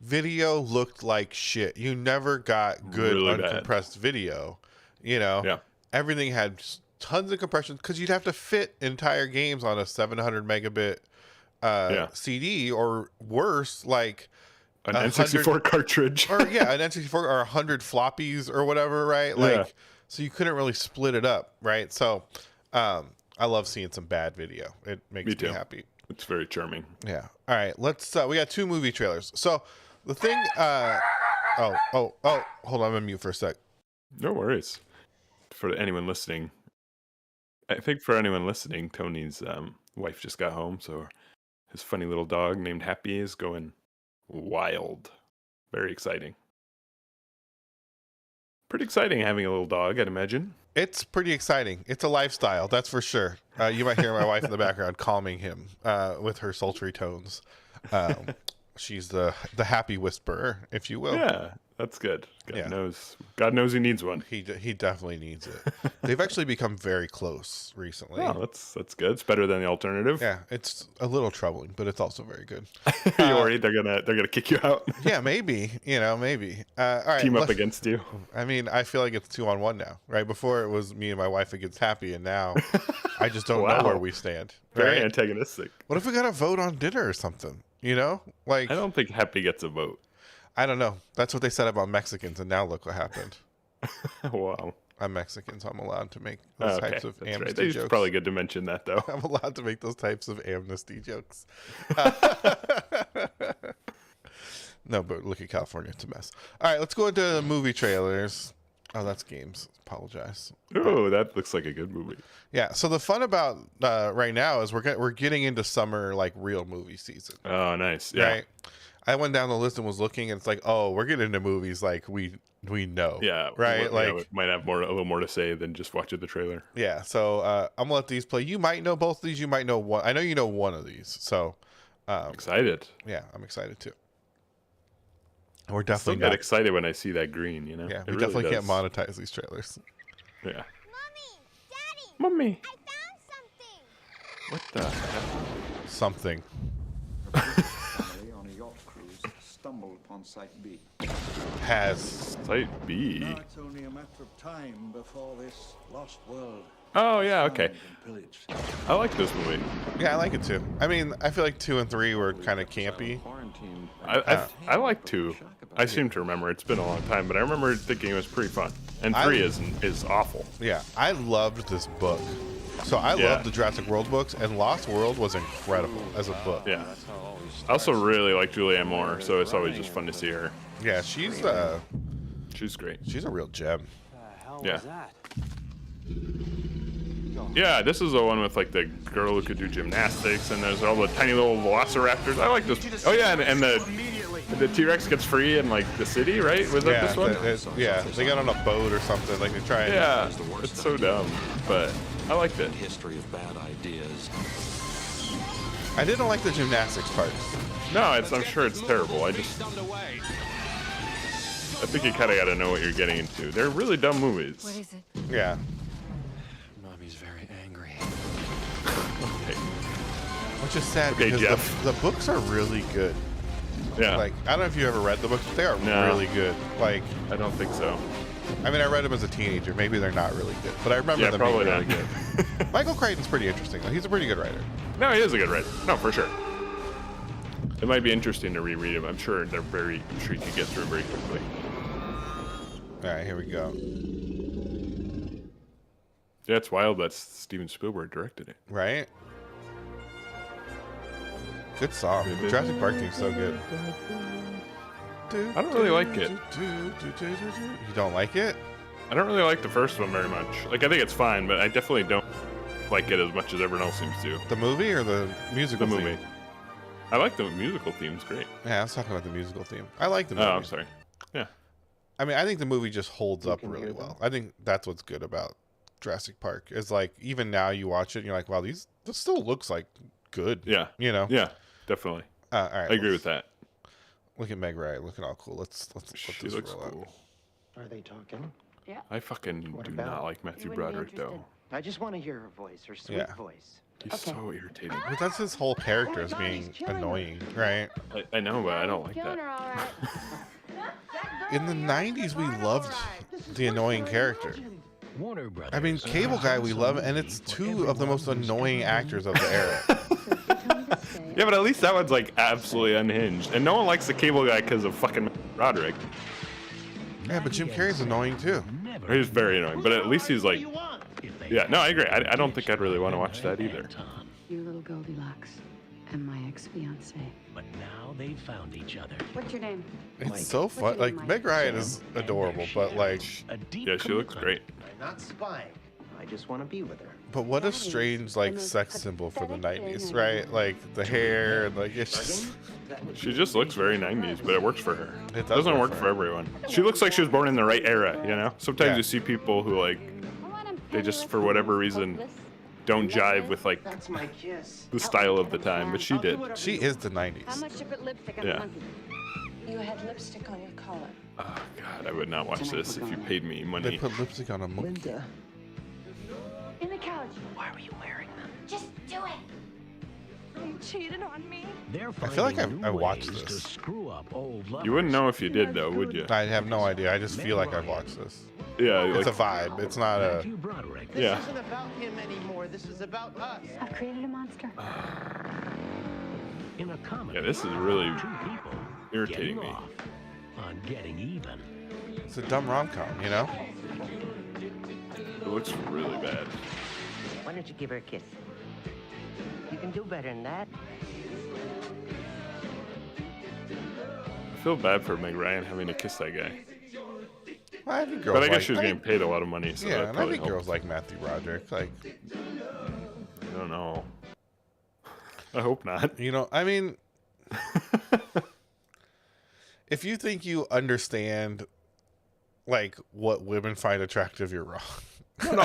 video looked like shit. You never got good Really bad. uncompressed video. Yeah. Everything had tons of compression because you'd have to fit entire games on a 700 megabit CD, or worse, like An N64 cartridge. or an N64 or 100 floppies or whatever, right? Like, so you couldn't really split it up, right? So, I love seeing some bad video. It makes me happy. It's very charming. Yeah. All right. Let's. We got 2 movie trailers. So the thing. Oh. Hold on. I'm gonna mute for a sec. No worries. For anyone listening, I think for anyone listening, Tony's wife just got home, so his funny little dog named Happy is going wild. Very exciting. Pretty exciting having a little dog, I'd imagine. It's pretty exciting. It's a lifestyle, that's for sure. You might hear my wife in the background calming him with her sultry tones. She's the happy whisperer, if you will. Yeah, that's good. God knows he needs one. He definitely needs it. They've actually become very close recently. Oh, that's good. It's better than the alternative. Yeah, it's a little troubling, but it's also very good. Are you worried they're gonna kick you out? Yeah, maybe. Maybe. All right. Team up against you. I mean, I feel like it's 2-on-1 now, right? Before it was me and my wife against Happy, and now I just don't know where we stand. Very Right? antagonistic. What if we got to vote on dinner or something? Like I don't think Happy gets a vote. I don't know. That's what they said about Mexicans, and now look what happened. Wow. I'm Mexican, so I'm allowed to make those types of That's amnesty right. jokes. It's probably good to mention that, though. I'm allowed to make those types of amnesty jokes. No, but look at California. It's a mess. All right, let's go into the movie trailers. Oh, that's games. Apologize. Oh, that looks like a good movie. Yeah. So the fun about right now is we're getting into summer like real movie season. Oh, nice. Yeah. Right. I went down the list and was looking, and it's like, oh, we're getting into movies like we know. Yeah. Right. We might have a little more to say than just watching the trailer. Yeah. So I'm gonna let these play. You might know both of these. You might know one. I know you know one of these. So Excited. yeah, I'm excited too. We're I still definitely get not. excited when I see that green. You know. Yeah, It we really definitely does. can't monetize these trailers. Yeah. Mommy, Daddy, Mommy. I found something. What the heck? Something. Family on a yacht cruise stumbled upon Site B. Has. Site B. Now it's only a matter of time before this lost world. Oh yeah. Okay. found and pillaged. I like this movie. Yeah, I like it too. I mean, I feel like 2 and 3 were kind of campy. I like 2. I seem to remember. It's been a long time, but I remember thinking it was pretty fun. And 3 is awful. Yeah, I loved this book. So I Yeah. loved the Jurassic World books, and Lost World was incredible as a book. Yeah. I also really like Julianne Moore, so it's always just fun to see her. Yeah, she's She's great. a real gem. Yeah. Yeah, this is the one with like the girl who could do gymnastics, and there's all the tiny little velociraptors. I like this. Oh yeah, and the T-Rex gets free in like the city, right? Was that this one? They got on a boat or something. Like they try. And, Yeah, it's so dumb, but I liked it. History of bad ideas. I didn't like the gymnastics part. No, I'm sure it's terrible. I think you kind of got to know what you're getting into. They're really dumb movies. What is it? Yeah. Mommy's very angry. Okay. Which is sad Okay, because Jeff. the books are really good. Yeah. Like, I don't know if you ever read the books, but they are No. really good. Like, I don't think so. I mean, I read them as a teenager. Maybe they're not really good, but I remember Yeah, them being probably really not. good. Michael Crichton's pretty interesting, though. He's a pretty good writer. No, he is a good writer. No, for sure. It might be interesting to reread them. I'm sure you can get through it very quickly. All right, here we go. Yeah, it's wild that Steven Spielberg directed it. Right? Good song. The Jurassic Park theme's so good. I don't really like it. You don't like it? I don't really like the first one very much. Like, I think it's fine, but I definitely don't like it as much as everyone else seems to. The movie or the musical The theme? movie. I like the musical theme. It's great. Yeah, I was talking about the musical theme. I like the movie. Oh, I'm sorry. Yeah. I mean, I think the movie just holds up really well. I think that's what's good about Jurassic Park. Is like, even now you watch it and you're like, wow, this still looks like good. Yeah. You know? Yeah, definitely. All right. I agree with that. Look at Meg Ryan, looking all cool. Let's let She this looks roll out. cool. Are they talking? I fucking do not like Matthew Broderick, though. I just want to hear her voice, her sweet Yeah. voice. He's so irritating. But that's his whole character as being annoying, right? I know, but I don't like Killing her, that. all right. In the 90s, we loved the annoying character. Warner Brothers. I mean, Cable Guy, we love it, and it's 2 of the most annoying actors of the era. Yeah, but at least that one's like absolutely unhinged. And no one likes the Cable Guy because of fucking Broderick. Yeah, but Jim Carrey's annoying too. He's very annoying, but at least he's like, yeah, no, I agree. I don't think I'd really want to watch that either. You little Goldilocks and my ex-fiance. But now they've found each other. What's your name? It's so fun. Like, Meg Ryan is adorable, but like, A deep Yeah, she looks great. I'm not spying. I just want to be with her. but what a strange like sex symbol for the 90s, right? Like the hair and like it's just, She just looks very 90s, but it works for her. It It does doesn't work work for for everyone. She looks like she was born in the right era, you know? Sometimes Yeah. you see people who like, they just, for whatever reason, don't jive with like That's my kiss. the style of the time, but she did. she is the How 90s. much to put lipstick on Yeah. the monkey? You had lipstick on your collar. Oh God, I would not watch this if you paid me They money. put lipstick on a monkey. Linda. In the couch. Why were you wearing them? Just do it. You cheated on me. They're I feel like finding new I watched ways to this. screw up old lovers. You wouldn't know if you did though, would you? I have no idea. I just feel like I've watched this. Yeah, It's a like, vibe. It's not a. Matthew Broderick. yeah. isn't about him anymore. This is about us. I've created a monster. In a comedy. Yeah, this is really two people irritating getting me. off on getting even. It's a dumb rom com, you know? It looks really bad. Why don't you give her a kiss? You can do better than that. I feel bad for Meg Ryan having to kiss that guy. Well, I think girls But I guess like, she was getting paid a lot of money, so yeah, that and I probably think helped. girls like Matthew Broderick. Like, I don't know. I hope not. you know, I mean, if you think you understand like what women find attractive, you're wrong. No,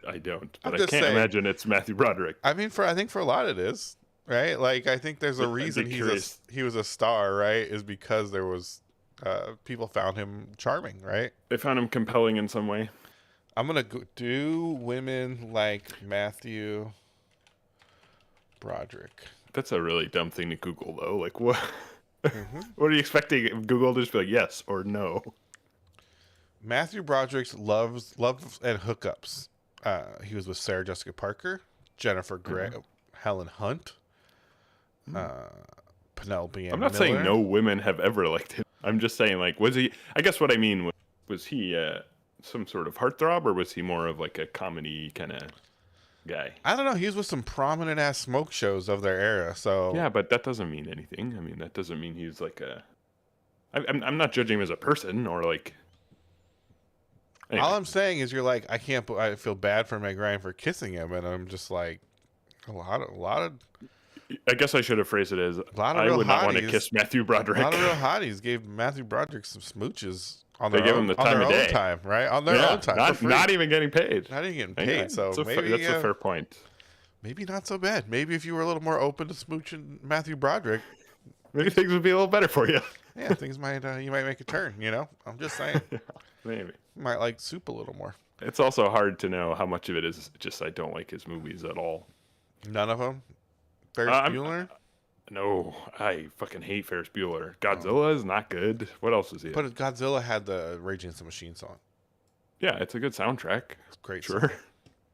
I don't. But I just can't saying. imagine it's Matthew Broderick. I mean, I think for a lot it is, right? Like, I think there's a I'd be reason curious. he was a star, right? Is because there was people found him charming, right? They found him compelling in some way. I'm gonna do women like Matthew Broderick. That's a really dumb thing to Google, though. Like, what? What are you expecting? Google to just be like yes or no? Matthew Broderick's loves and hookups. He was with Sarah Jessica Parker, Jennifer Grey, Helen Hunt, Penelope Ann I'm not Miller. saying no women have ever liked him. I'm just saying, like, was he? I guess what I mean was he some sort of heartthrob, or was he more of like a comedy kind of guy? I don't know. He was with some prominent ass smoke shows of their era. So Yeah, but that doesn't mean anything. I mean, that doesn't mean he's like a. I'm not judging him as a person or like. Anyway. All I'm saying is, you're like, I feel bad for Meg Ryan for kissing him, and I'm just like, a lot of. I guess I should have phrased it as lot of I real would not want to hotties. kiss Matthew Broderick. A lot of real hotties gave Matthew Broderick some smooches on They their gave own, him the on time their of own day. time, right? On their own time, for free. Not even getting paid. Not even getting Yeah, paid. So that's maybe that's a fair point. maybe not so bad. Maybe if you were a little more open to smooching Matthew Broderick, Maybe things would be a little better for you. yeah, things might you might make a turn. You know, I'm just saying, Maybe. you might like soup a little more. It's also hard to know how much of it is just I don't like his movies at all. None of them. Ferris I'm- Bueller. No, I fucking hate Ferris Bueller. Godzilla is not good. What else is he? But Godzilla had the Rage Against the Machine song. Yeah, it's a good soundtrack. It's a great. Sure. Song.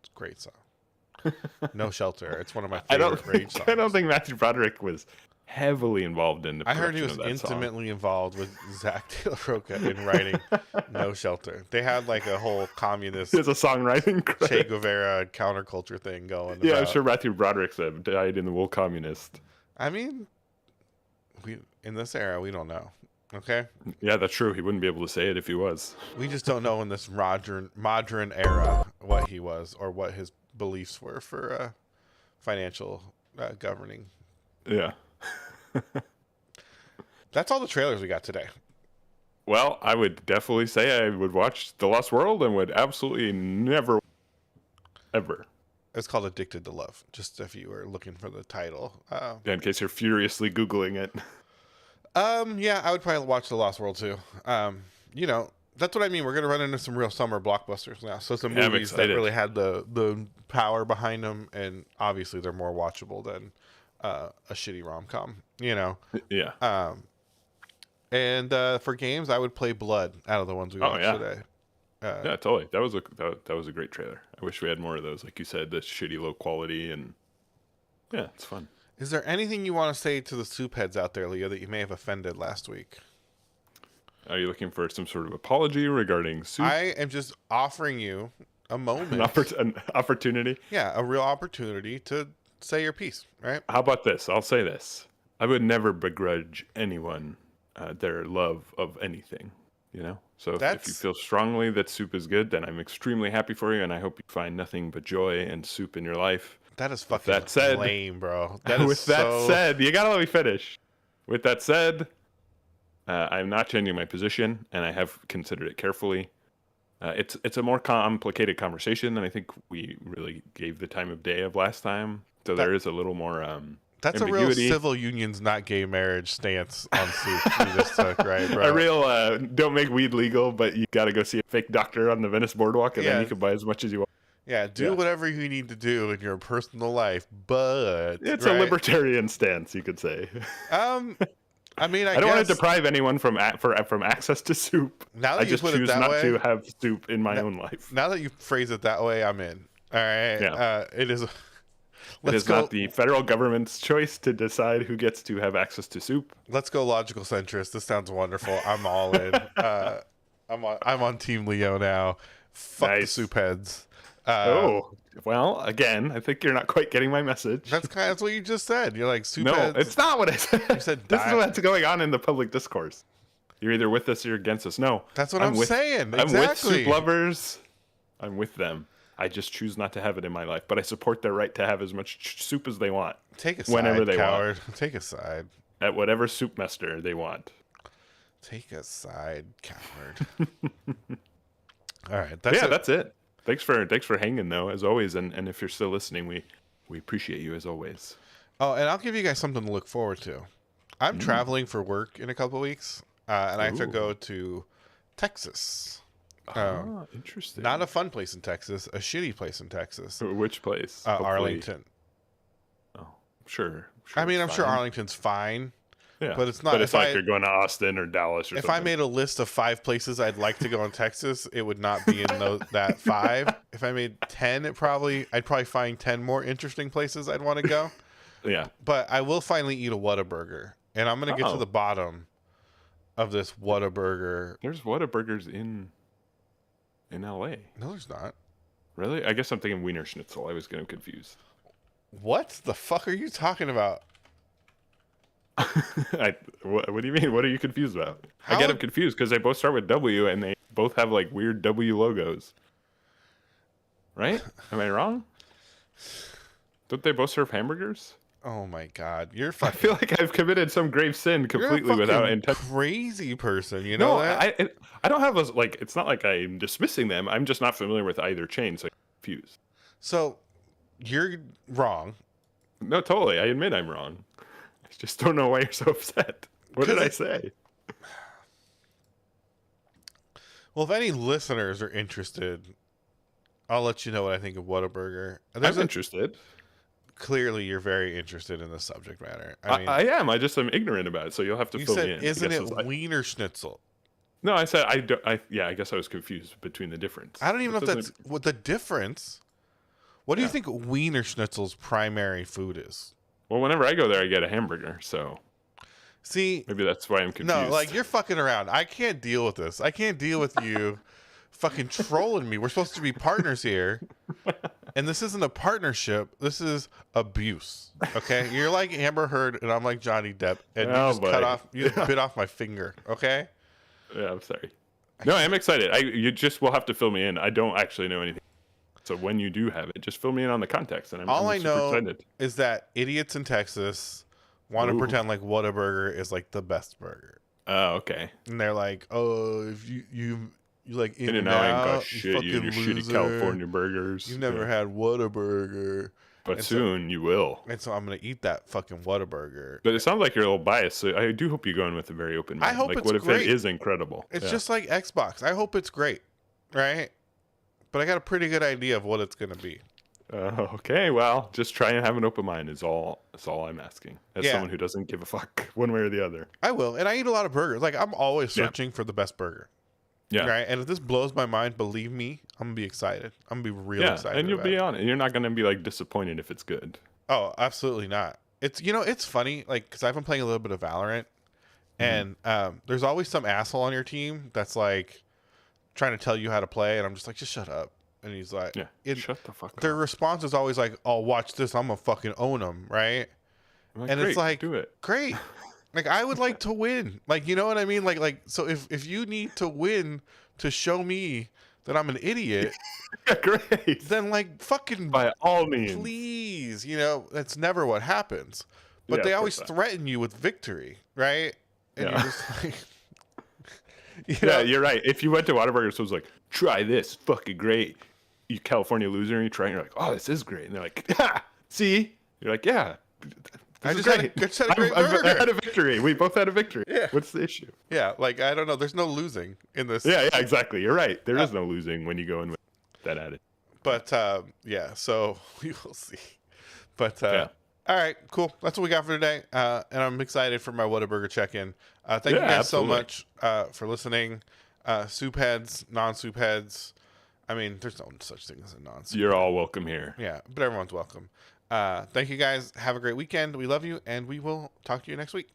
It's a great song. No Shelter. It's one of my I favorite don't Rage songs. I don't think Matthew Broderick was heavily involved in the I heard he production was of that song. intimately involved with Zach De La Rocha in writing No Shelter. They had like a whole communist He has a songwriting Che credit. Guevara counterculture thing going. Yeah, I'm about- sure Matthew Broderick died in the wool communist. I mean, we in this era we don't know. Okay, Yeah, that's true. He wouldn't be able to say it if he was. we just don't know in this modern era what he was or what his beliefs were for financial governing. Yeah. That's all the trailers we got today. Well, I would definitely say I would watch The Lost World and would absolutely never, ever. It's called Addicted to Love. Just if you were looking for the title. In case you're furiously Googling it. Yeah, I would probably watch The Lost World too. You know, that's what I mean. We're gonna run into some real summer blockbusters now. So some Yeah, I'm movies that excited. really had the power behind them, and obviously they're more watchable than a shitty rom-com. You know. Yeah. And for games, I would play Blood out of the ones we Oh, watched yeah. today. Yeah, totally. That was a great trailer. I wish we had more of those. Like you said, the shitty low quality and yeah, it's fun. Is there anything you want to say to the soup heads out there, Leo, that you may have offended last week? Are you looking for some sort of apology regarding soup? I am just offering you a moment. An opportunity? Yeah, a real opportunity to say your piece, right? How about this? I'll say this. I would never begrudge anyone their love of anything, you know? So if you feel strongly that soup is good, then I'm extremely happy for you, and I hope you find nothing but joy and soup in your life. That is fucking that said- lame, bro. That is With that so... said, you gotta let me finish. With that said, I'm not changing my position, and I have considered it carefully. It's a more complicated conversation than I think we really gave the time of day of last time. So there is a little more That's ambiguity. a real civil unions, not gay marriage stance on soup you just took, right, bro? A real don't make weed legal, but you got to go see a fake doctor on the Venice boardwalk, and then you can buy as much as you want. Yeah, do whatever you need to do in your personal life, but It's a libertarian stance, you could say. I mean, I don't want to deprive anyone from access to soup. Now that I you just put it choose that not way- to have soup in my own life. Now that you phrase it that way, I'm in. All right. Yeah. It is. It Let's is go. not the federal government's choice to decide who gets to have access to soup. Let's go logical centrist. This sounds wonderful. I'm all in. I'm on Team Leo now. Fuck the Nice. soup heads. Well, again, I think you're not quite getting my message. That's what you just said. You're like soup No, heads. it's not what I said. You said This is die. what's going on in the public discourse. You're either with us or you're against us. No, That's what I'm saying. I'm with Exactly. soup lovers. I'm with them. I just choose not to have it in my life, but I support their right to have as much soup as they want. Take a side, whenever they coward. want. Take a side. At whatever soup master they want. Take a side, coward. All right. That's it. Thanks for hanging though, as always. And if you're still listening, we appreciate you as always. Oh, and I'll give you guys something to look forward to. I'm traveling for work in a couple of weeks, and I have to go to Texas. Interesting. Not a fun place in Texas, a shitty place in Texas. Which place? Hopefully. Arlington. Oh, sure. I mean, I'm it's sure fine. Arlington's fine. Yeah, but it's not. But it's if like I, you're going to Austin or Dallas or if something. I made a list of 5 places I'd like to go in Texas, it would not be in that 5. If I made 10, I'd probably find 10 more interesting places I'd want to go. Yeah. But I will finally eat a Whataburger, and I'm gonna get to the bottom of this Whataburger. There's Whataburgers in LA. No, there's not. Really? I guess I'm thinking Wiener Schnitzel. I was getting confused. What the fuck are you talking about? What do you mean? What are you confused about? How I get them confused because they both start with W and they both have like weird W logos. Right? Am I wrong? Don't they both serve hamburgers? Oh my god, you're I fucking. feel like I've committed some grave sin completely without intent. Crazy person, you know No, that? I don't have a like. It's not like I'm dismissing them. I'm just not familiar with either chain, so I'm confused. So you're wrong. No, totally. I admit I'm wrong. I just don't know why you're so upset. What did I say? Well, if any listeners are interested, I'll let you know what I think of Whataburger. I'm interested. Clearly, you're very interested in the subject matter. I mean, I am. I just am ignorant about it, so you'll have to you fill said, me in. isn't I guess it Wiener Schnitzel? No, I said I don't. Yeah, I guess I was confused between the difference. I don't even know if that's what the difference. What do you think Wiener Schnitzel's primary food is? Well, whenever I go there, I get a hamburger. So, see, maybe that's why I'm confused. No, like you're fucking around. I can't deal with this. I can't deal with you fucking trolling me. We're supposed to be partners here. And this isn't a partnership. This is abuse. Okay? You're like Amber Heard and I'm like Johnny Depp. And you just bit off my finger. Okay? Yeah, I'm sorry. No, I'm excited. You just will have to fill me in. I don't actually know anything. So when you do have it, just fill me in on the context. And All I super know excited. is that idiots in Texas want to pretend like Whataburger is like the best burger. Oh, okay. And they're like, oh, if you like In-N-Out ain't got you shit. You and your shitty loser. California burgers. You never had Whataburger. But And soon you will. And so I'm gonna eat that fucking Whataburger. But it sounds like you're a little biased, so I do hope you go in with a very open mind. I hope like, it's what if great. it is incredible? It's just like Xbox. I hope it's great, right? But I got a pretty good idea of what it's gonna be. Okay, well, just try and have an open mind is all I'm asking. As Yeah. someone who doesn't give a fuck one way or the other. I will, and I eat a lot of burgers. Like I'm always searching for the best burger. Yeah. Right. And if this blows my mind, believe me, I'm gonna be excited. I'm gonna be real excited. And you'll about be it. on it. You're not gonna be like disappointed if it's good. Oh, absolutely not. It's it's funny, like because I've been playing a little bit of Valorant, and there's always some asshole on your team that's like trying to tell you how to play, and I'm just like, just shut up. And he's like, shut the fuck up. Their response is always like, oh, watch this, I'm gonna fucking own them, right? Like, and it's like, do it. Great. Like I would like to win. Like, you know what I mean? Like so if you need to win to show me that I'm an idiot, great. Then like fucking by all means, please. That's never what happens. But they always threaten you with victory, right? And you're just like, you're right. If you went to Whataburger, so it was like, try this, fucking great. You California loser, and you try, and you're like, oh, this is great. And they're like, yeah, see? You're like, yeah. I just had a great burger. I had a victory. We both had a victory. Yeah. What's the issue? Yeah, like I don't know. There's no losing in this. Yeah, exactly. You're right. There is no losing when you go in with that attitude. But so we will see. But all right, cool. That's what we got for today. And I'm excited for my Whataburger check-in. Thank you guys so much for listening. Soup heads, non-soup heads. I mean, there's no such thing as a non-soup. You're all welcome here. Yeah, but everyone's welcome. Thank you guys. Have a great weekend. We love you, and we will talk to you next week.